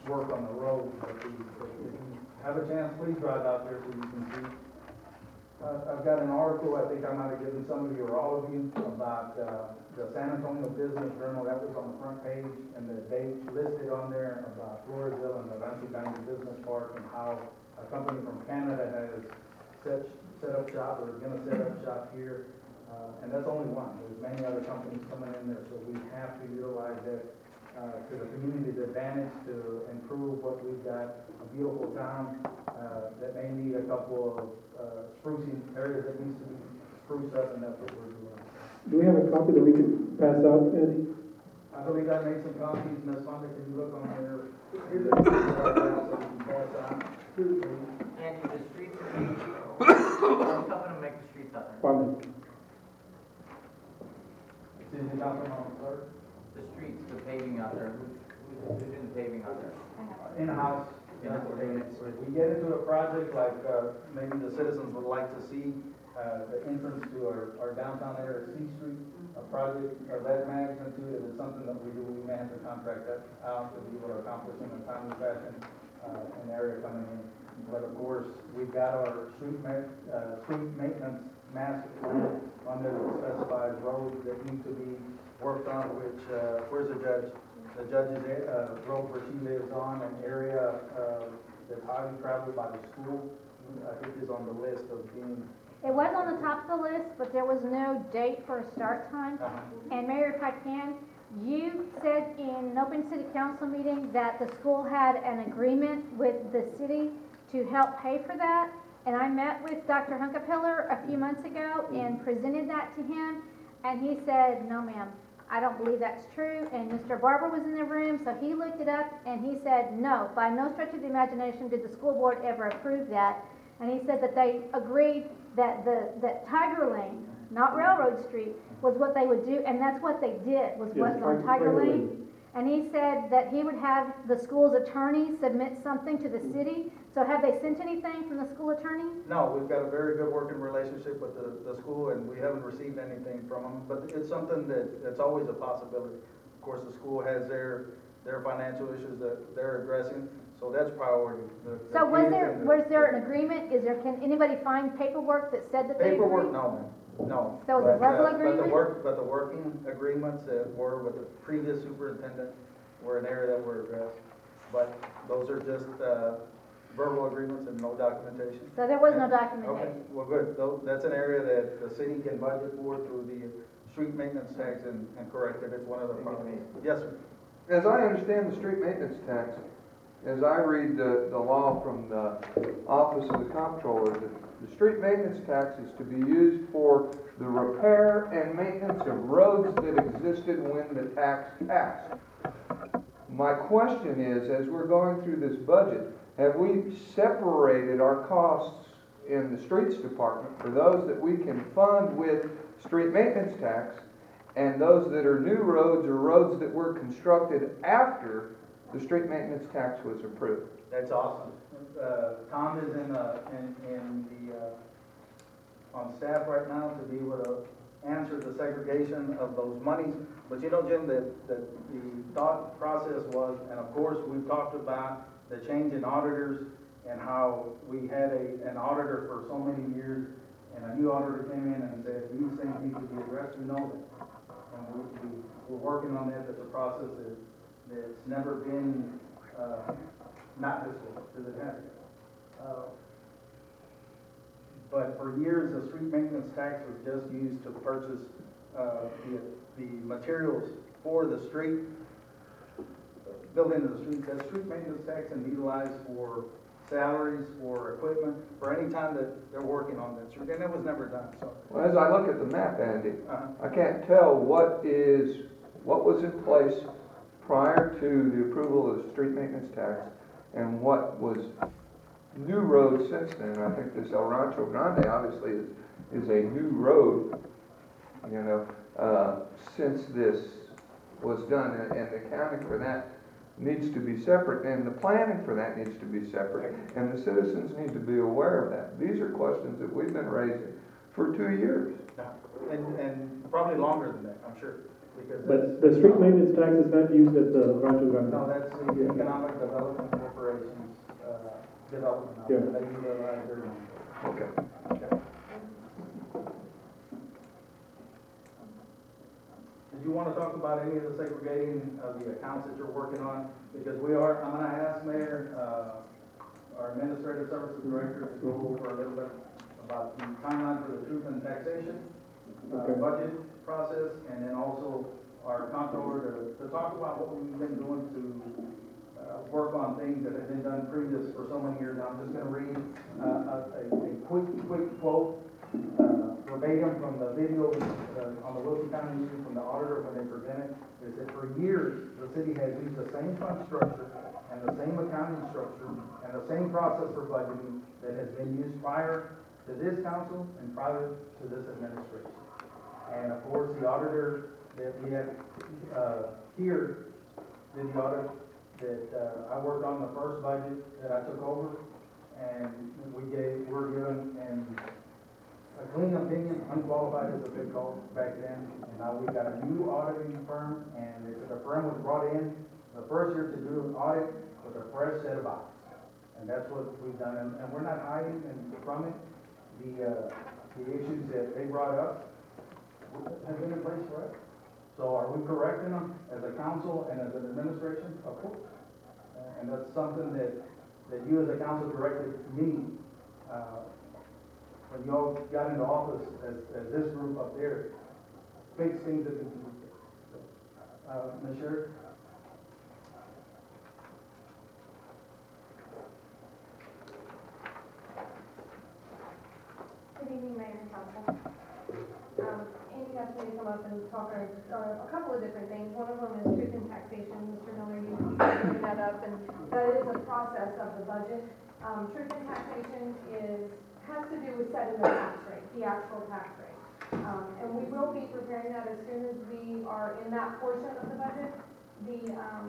work on the road. But if you have a chance, please drive out there so you can see. I've got an article, I think I might have given some of you or all of you, about, the San Antonio Business Journal, that was on the front page, and the dates listed on there about Floresville and the Rancho Grande Business Park, and how a company from Canada has set up shop, or is gonna set up shop here. And that's only one. There's many other companies coming in there, so we have to utilize that to the community's advantage to improve what we've got. A beautiful town that may need a couple of sprucing areas that needs to be spruced up, and that's what we're doing. Do we have a copy that we can pass out, Andy? I believe I made some copies, Ms. Fonda, can you look on there? So we can pass out. And the streets are being, I'm helping them make the streets out there. Pardon? Excuse me, Councilman, sir? The streets, the paving out there, who's doing the paving out there? In-house. If we get into a project like, maybe the citizens would like to see, the entrance to our downtown area, C Street, a project of that magnitude, if it's something that we do, we may have to contract that out to be able to accomplish in a timely fashion, an area coming in. But of course, we've got our street maintenance master plan on there that specifies roads that need to be worked on, which, where's the judge? The judge's, road where she lives on, an area, that's highly traveled by the school, I think is on the list of being. It was on the top of the list, but there was no date for a start time. And Mayor, if I can, you said in an open city council meeting that the school had an agreement with the city to help pay for that. And I met with Dr. Hunkapiller a few months ago and presented that to him. And he said, no ma'am, I don't believe that's true. And Mr. Barber was in the room, so he looked it up and he said, no, by no stretch of the imagination did the school board ever approve that. And he said that they agreed that that Tiger Lane, not Railroad Street, was what they would do, and that's what they did, was what was on Tiger Lane. And he said that he would have the school's attorney submit something to the city. So have they sent anything from the school attorney? No, we've got a very good working relationship with the school, and we haven't received anything from them, but it's something that's always a possibility. Of course, the school has their financial issues that they're addressing, so that's priority. So was there an agreement? Can anybody find paperwork that said that they agreed? Paperwork, no, ma'am. No. So it was a verbal agreement? But the working agreements that were with the previous superintendent were an area that were addressed. But those are just, verbal agreements and no documentation. So there was no documentation? Okay, well, good. That's an area that the city can budget for through the street maintenance tax and correct it. It's one of the problems. Yes, sir. As I understand the street maintenance tax, as I read the law from the Office of the Comptroller, the street maintenance tax is to be used for the repair and maintenance of roads that existed when the tax passed. My question is, as we're going through this budget, have we separated our costs in the streets department for those that we can fund with street maintenance tax and those that are new roads or roads that were constructed after the street maintenance tax was approved? That's awesome. Tom is on staff right now to be able to answer the segregation of those monies. But you know, Jim, that the thought process was, and of course we've talked about the change in auditors and how we had an auditor for so many years, and a new auditor came in and said, these things need to be addressed. We know that. And we're working on that. That's a process that's never been not this way, because it has. But for years, the street maintenance tax was just used to purchase the materials for the street, building of the street. That street maintenance tax and utilized for salaries, for equipment, for any time that they're working on that street, and it was never done. So, well, as I look at the map, Andy, I can't tell what was in place prior to the approval of the street maintenance tax and what was new roads since then. I think this El Rancho Grande obviously is a new road, you know, since this was done, and the accounting for that needs to be separate, and the planning for that needs to be separate, and the citizens need to be aware of that. These are questions that we've been raising for 2 years. And probably longer than that, I'm sure, because. But the street maintenance tax is not used at the Rancho Grande. No, that's the Economic Development Corporation's, development. Yeah. They utilize their money. Okay. Did you want to talk about any of the segregating of the accounts that you're working on? Because I'm gonna ask Mayor, our Administrative Services Director to go over a little bit about the timeline for the truth and taxation, budget process, and then also our comptroller to talk about what we've been doing to work on things that have been done previous for so many years. I'm just gonna read a quick quote verbatim from the video on the Wilson County issue from the auditor when they presented. Is that for years, the city has used the same fund structure and the same accounting structure and the same process for budgeting that has been used prior to this council and prior to this administration. And of course, the auditor that we have here did the audit that I worked on the first budget that I took over, and we're given a clean opinion, unqualified is a big call back then, and now we've got a new auditing firm, and the firm was brought in the first year to do an audit with a fresh set of eyes. And that's what we've done, and we're not hiding from it. The issues that they brought up have been in place for us. So are we correcting them as a council and as an administration? Of course. And that's something that you as a council directed me when you all got into office as this group up there, fix things that we can fix. Ms. Sherry? Good evening, Mayor and Council. Andy asked me to come up and talk on a couple of different things. One of them is truth in taxation. Mr. Miller, you bring that up, and that is a process of the budget. Truth in taxation has to do with setting the tax rate, the actual tax rate. And we will be preparing that as soon as we are in that portion of the budget. The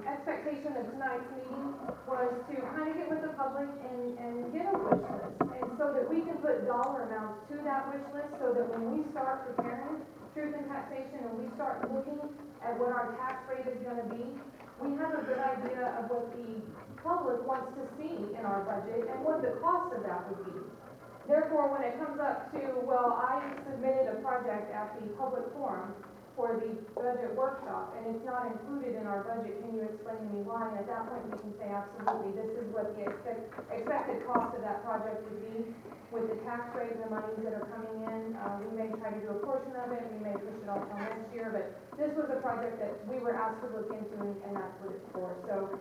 expectation of tonight's meeting was to kind of get with the public and get a wish list, and so that we can put dollar amounts to that wish list, so that when we start preparing truth and taxation and we start looking at what our tax rate is going to be, we have a good idea of what the public wants to see in our budget and what the cost of that would be. Therefore, when it comes up to, well, I submitted a project at the public forum for the budget workshop, and it's not included in our budget, can you explain to me why? And at that point, we can say, absolutely, this is what the expected cost of that project would be with the tax rate and the monies that are coming in. We may try to do a portion of it, we may push it off till next year, but this was a project that we were asked to look into, and that's what it's for. So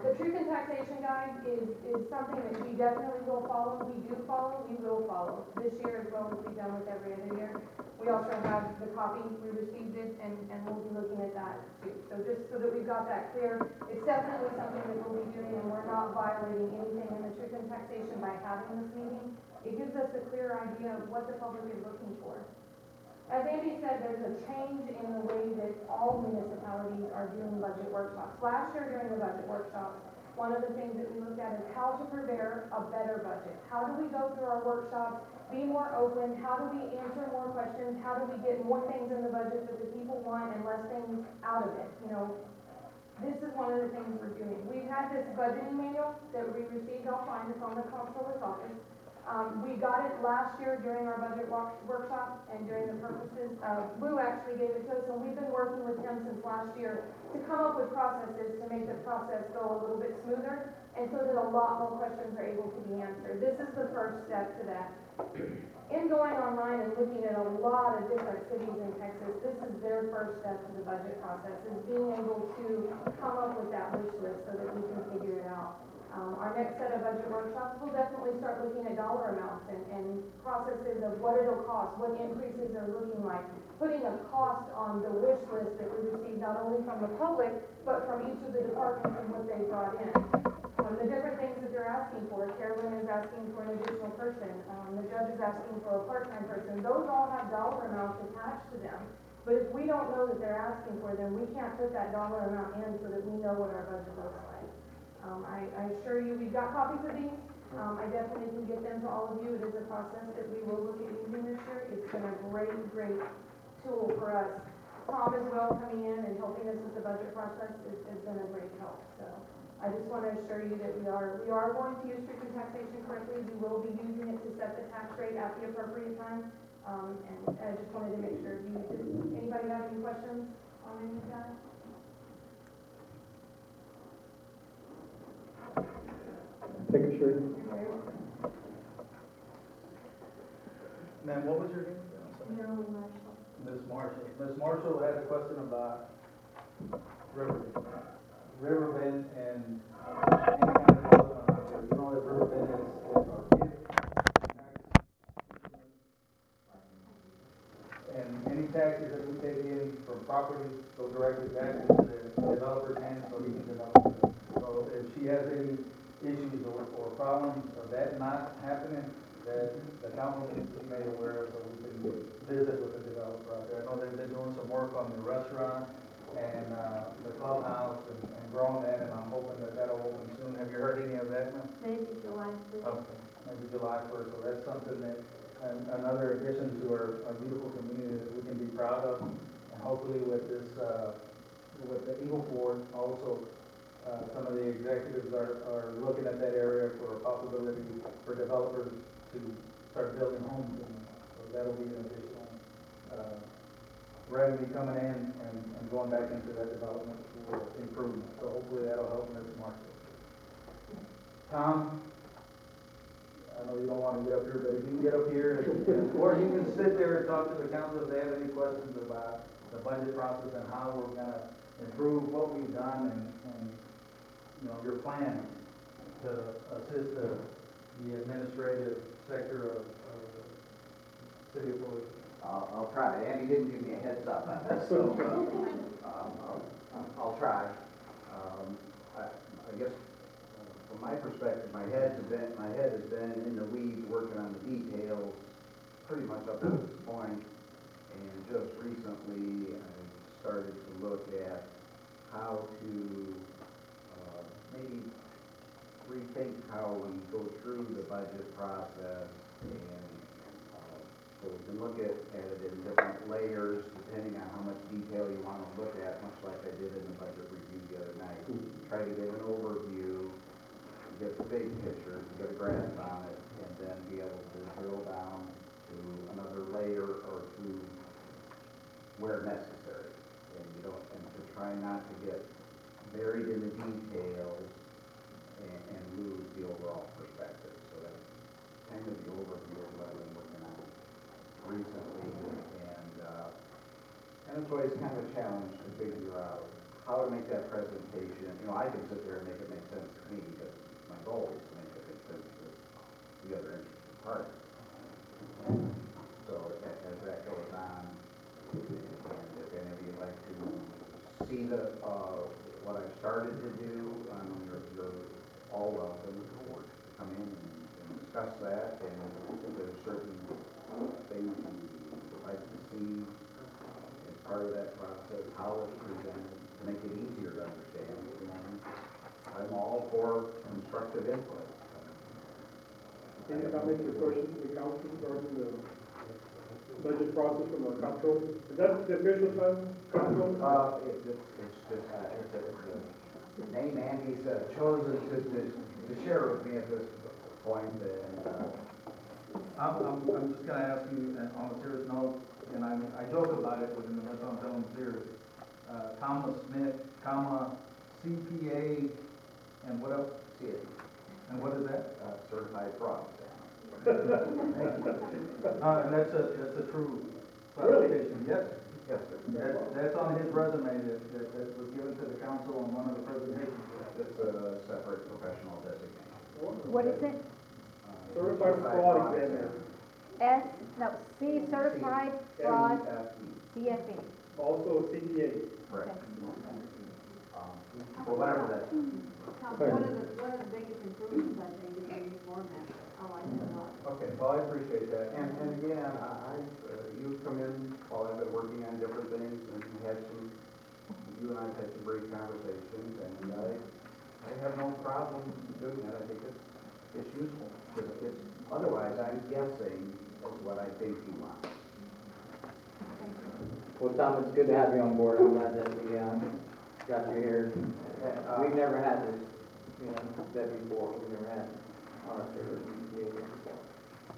the truth and taxation guide is something that we definitely will follow. We do follow, we will follow this year as well as we've done with every other year. We also have the copy, we received it, and we'll be looking at that too. So just so that we've got that clear, it's definitely something that we'll be doing, and we're not violating anything in the truth and taxation by having this meeting. It gives us a clear idea of what the public is looking for. As Andy said, there's a change in the way that all municipalities are doing budget workshops. Last year during the budget workshops, one of the things that we looked at is how to prepare a better budget. How do we go through our workshops, be more open? How do we answer more questions? How do we get more things in the budget that the people want and less things out of it? You know, this is one of the things we're doing. We've had this budgeting manual that we received offline. It's on the comptroller's office. We got it last year during our budget workshop and during the purposes. Lou actually gave it to us, and we've been working with him since last year to come up with processes to make the process go a little bit smoother, and so that a lot more questions are able to be answered. This is the first step to that. In going online and looking at a lot of different cities in Texas, this is their first step to the budget process, is being able to come up with that wish list so that we can figure it out. Our next set of budget workshops will definitely start looking at dollar amounts and processes of what it'll cost, what increases are looking like, putting a cost on the wish list that we receive not only from the public, but from each of the departments and what they brought in. The different things that they're asking for. Carolyn is asking for an additional person. The judge is asking for a part-time person. Those all have dollar amounts attached to them. But if we don't know that they're asking for them, we can't put that dollar amount in so that we know what our budget looks like. I assure you, we've got copies of these. I definitely can get them to all of you. It is a process that we will look at using this year. It's been a great, great tool for us. Tom as well coming in and helping us with the budget process has been a great help. So I just want to assure you that we are going to use strictly taxation correctly. We will be using it to set the tax rate at the appropriate time. And I just wanted to make sure, anybody have any questions on any of that? Take a shirt. Ma'am, what was your name? Marilyn Marshall. Ms. Marshall. Ms. Marshall had a question about Riverbend and any kind of development out there. You know that Riverbend is our gift. And any taxes that we take in from property go directly back into the developer's hands so he can develop it. So if she has any issues or problems of that not happening, that the council needs to be made aware of so we can visit with the developer out there. I know they've been doing some work on the restaurant and the clubhouse and growing that, and I'm hoping that that'll open soon. Have you heard any of that, ma'am? Maybe July 1st. Okay, maybe July 1st, so that's something that, another addition to our beautiful community that we can be proud of. And hopefully with this, with the Eagle Ford, also, some of the executives are looking at that area for a possibility for developers to start building homes. And so that'll be an additional, revenue coming in and going back into that development for improvement. So hopefully that'll help Ms. Marshall. Tom? I know you don't want to get up here, but if you can get up here, or you can sit there and talk to the council if they have any questions about the budget process and how we're gonna improve what we've done and you know, your plan to assist the administrative sector of the city of Floresville. I'll try. Andy didn't give me a heads up on this, so I'll try. I guess from my perspective, my head has been in the weeds working on the details pretty much up to this point. And just recently, I started to look at how to maybe rethink how we go through the budget process, and so we can look at it in different layers depending on how much detail you want to look at, much like I did in the budget review the other night. Try to get an overview, get the big picture, get a grasp on it, and then be able to drill down to another layer or two where necessary. And to try not to get buried in the details and lose the overall perspective. So that's kind of the overview of what I've been working on recently, and it's always kind of a challenge to figure out how to make that presentation. You know, I can sit there and make it make sense to me, but my goal is to make it make sense to the other interested parties. So as that goes on, and if any of you like to see what I've started to do, you're all welcome to come in and discuss that, and if there's certain things you'd like to see as part of that process, how it's presented, to make it easier to understand. You know, I'm all for constructive input. Any comments or questions from the council regarding the budget process from our comptroller? Is that the official time, comptroller? It's a name Andy's chosen to share with me at this point, and I'm just gonna ask you on a serious note, and I joke about it, but unless I'm telling serious, comma Smith, comma CPA, and what else? CFP. And what is that? Certified fraud. And that's a true clarification, yes? Yes, sir. That's on his resume that was given to the council on one of the presentations. It's a separate professional designation. What is it? Certified fraud examiner. C, certified fraud, CFE. Also CPA. Correct. Well, whatever that. One of the biggest improvements, I think, is the new format. I like it a lot. Okay, well, I appreciate that. And again, you've come in while I've been working on different things, I've had some brief conversations, and I have no problem doing that. I think it's useful, because it's, otherwise I'm guessing is what I think you want. Well, Tom, it's good to have you on board. I'm glad that we got you here. We've never had this, that before. We've never had on our service meeting before.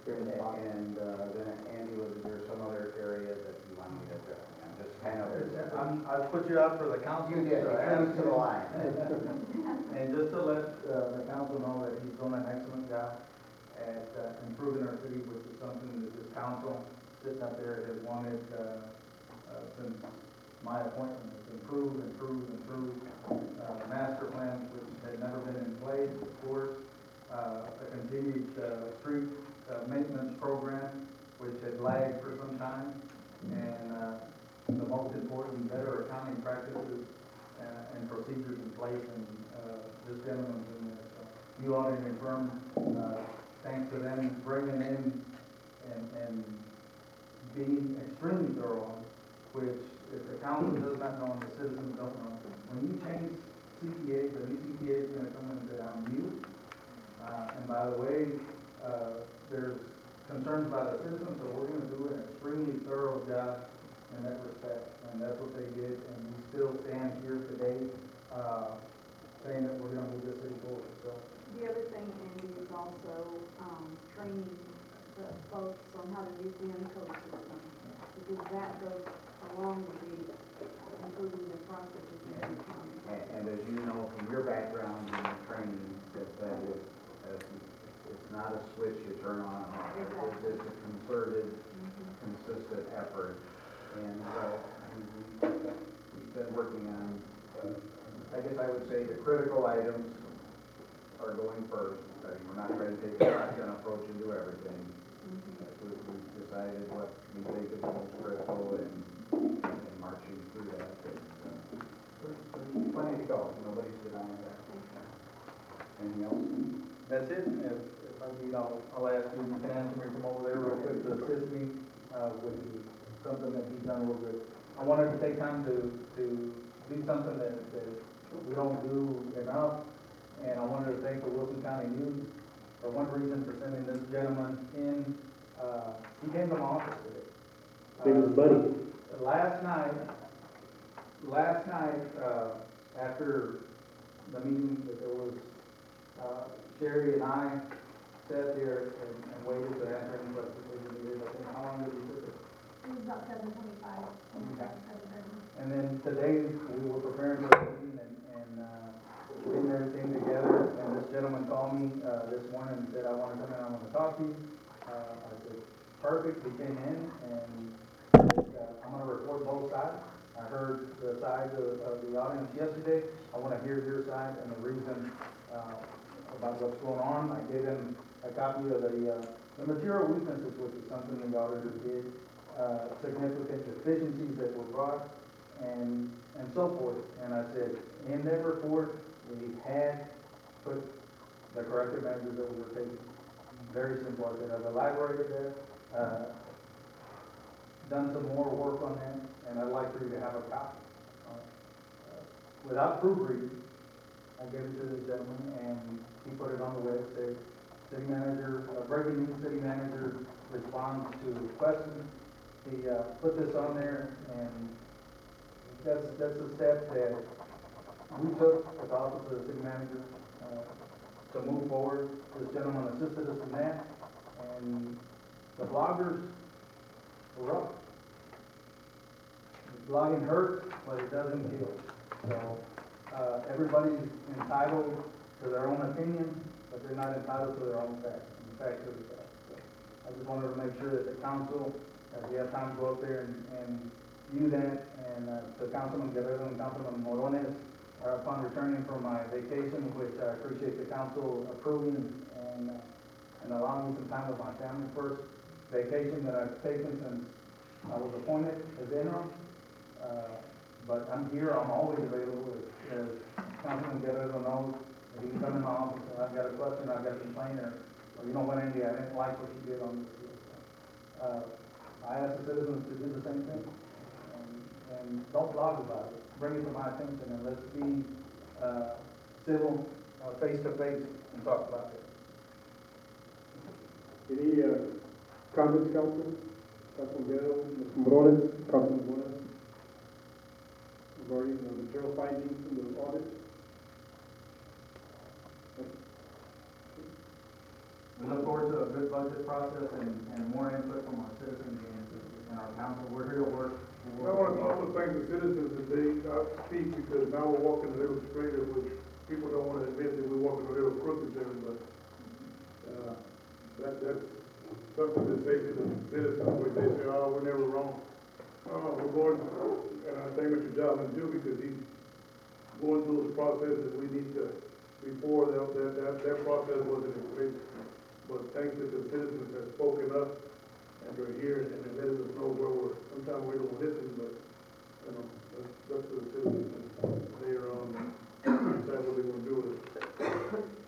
And then Andy, was there some other area that you want me to address? I'm just kind of. I put you out for the council. You did, you came to the line. And just to let the council know that he's doing an excellent job at improving our city, which is something that this council sitting up there has wanted since my appointment, is improve. Master plan, which had never been in place, of course, a continued street maintenance program, which had lagged for some time, and the most important, better accounting practices and procedures in place, and this gentleman's in there. So you auditing firm, thanks to them bringing in and being extremely thorough, which if the council does not know and the citizens don't know, when you change CPA, the new CPA is going to come in and say, I'm new. And by the way, there's concerns by the citizens, so we're going to do an extremely thorough job in that respect. And that's what they did, and we still stand here today saying that we're going to move this city forward. So The other thing, Andy, is also, training the folks on how to use the Unicode system, because that goes along with the improving the processes in the county. And as you know from your background in the training, that it's not a switch you turn on and off. Exactly. It's a concerted, consistent effort. And we've been working on, I guess I would say the critical items are going first. We're not ready to take a shotgun approach and do everything. We've decided what we think is most critical and marching through that. There's plenty to go. Nobody's denying that. Anything else? that's it. If I need, I'll ask you, you can answer me from over there real quick to assist me with something that he's done real good. I wanted to take time to do something that we don't do enough, and I wanted to thank the Wilson County News for one reason for sending this gentleman in. He came to my office today. Name is Buddy. Last night, after the meeting, that there was, Sherry and I sat there and waited to answer any questions we needed. I think, how long did we sit there? It was about 7:25. Okay. And then today, we were preparing for the meeting and getting everything together, and this gentleman called me this morning and said, I want to come in, I want to talk to you. I said, perfect. He came in and said, I'm going to report both sides. I heard the side of the audience yesterday. I want to hear your side and the reason about what's going on. I gave him a copy of the material weaknesses, which is something the auditor did, significant deficiencies that were brought, and so forth. And I said, in that report, we had put the corrective measures that we were taking. Very simple. I said, I've elaborated that, done some more work on that, and I'd like for you to have a copy. Without proofreading, I gave it to this gentleman, and he put it on the website. City manager, breaking news, city manager responds to questions. He put this on there, and that's a step that we took with the office of the city manager to move forward. This gentleman assisted us in that, and the bloggers were up. Blogging hurts, but it doesn't kill. So everybody's entitled to their own opinion, but they're not entitled to their own facts. And the facts are the facts. So I just wanted to make sure that the council, as we have time to go up there and view that, and to Councilman Guerrero and Councilman Morones, upon returning from my vacation, which I appreciate the council approving and allowing me some time with my family. First vacation that I've taken since I was appointed as interim. But I'm here, I'm always available, as Councilman Guerrero knows. If you can come in my office and I've got a question, I've got a complaint, or you know what, Andy, I didn't like what you did on this deal. I ask the citizens to do the same thing, and don't blog about it. bring it to my attention, and let's be, civil, face to face and talk about it. Any, comments, council? Councilman Guerrero, Mr. Morales, Councilman Morales? Regarding the material findings from the audit? We look forward to a good budget process and more input from our citizens and our council. We're here to work. I want to also thank the citizens today. I speak because now we're walking a little straighter, which people don't want to admit that we're walking a little crooked there, but, that's something to say to the citizens, where they say, oh, we're never wrong. We're going, and I think Mr. Johnson too, because he's going through those processes we need to, before that process wasn't in place. But thanks to the citizens that have spoken up and are here and they let us know where we're, sometimes we don't listen, but, you know, that's to the citizens. They are, decide what they want to do with it.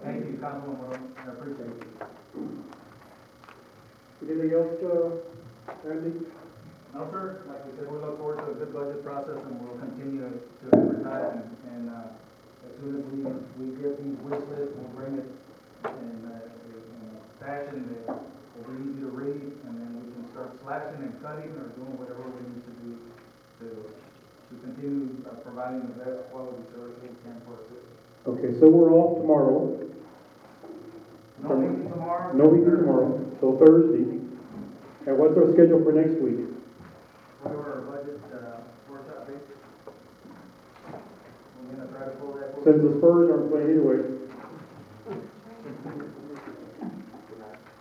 Thank you, Councilman Morales. I appreciate it. Anything else, Andy? No, sir. Like we said, we look forward to a good budget process, and we'll continue to advertise, and as soon as we get these wish lists, we'll bring it in a fashion that will be easy to read, and then we can start slashing and cutting or doing whatever we need to do to continue providing the best quality service we can for our citizens. Okay, so we're off tomorrow. No meeting tomorrow? No meeting tomorrow, so Thursday. And what's our schedule for next week? Whatever our budget, workshop is. We're gonna try to pull that. Since the Spurs aren't playing anyway.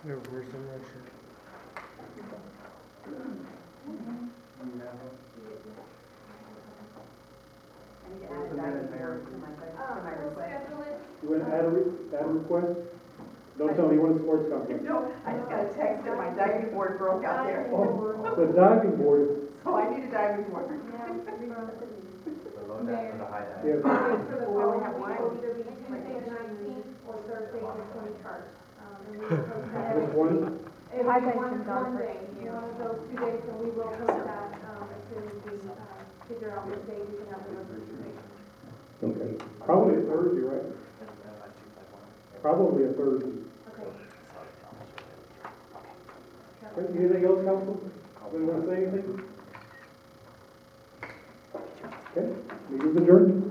I need to add a diving board to my request. You want to add a request? Don't tell me you want a sports complex. No, I just got a text that my diving board broke out there. Oh, the diving board. So I need a diving board. The low deck and the high deck. Yeah. For the We only following have week, one. will either be Tuesday the 19th or Thursday the 21st. And we will post that. Just one? It will be one day, one of those 2 days, and we will post that, as soon as we, figure out which day we can have the registration. Okay. Probably a Thursday, right? Probably a Thursday. Okay. Okay, anything else, council? Anyone want to say anything? Okay, meeting's adjourned.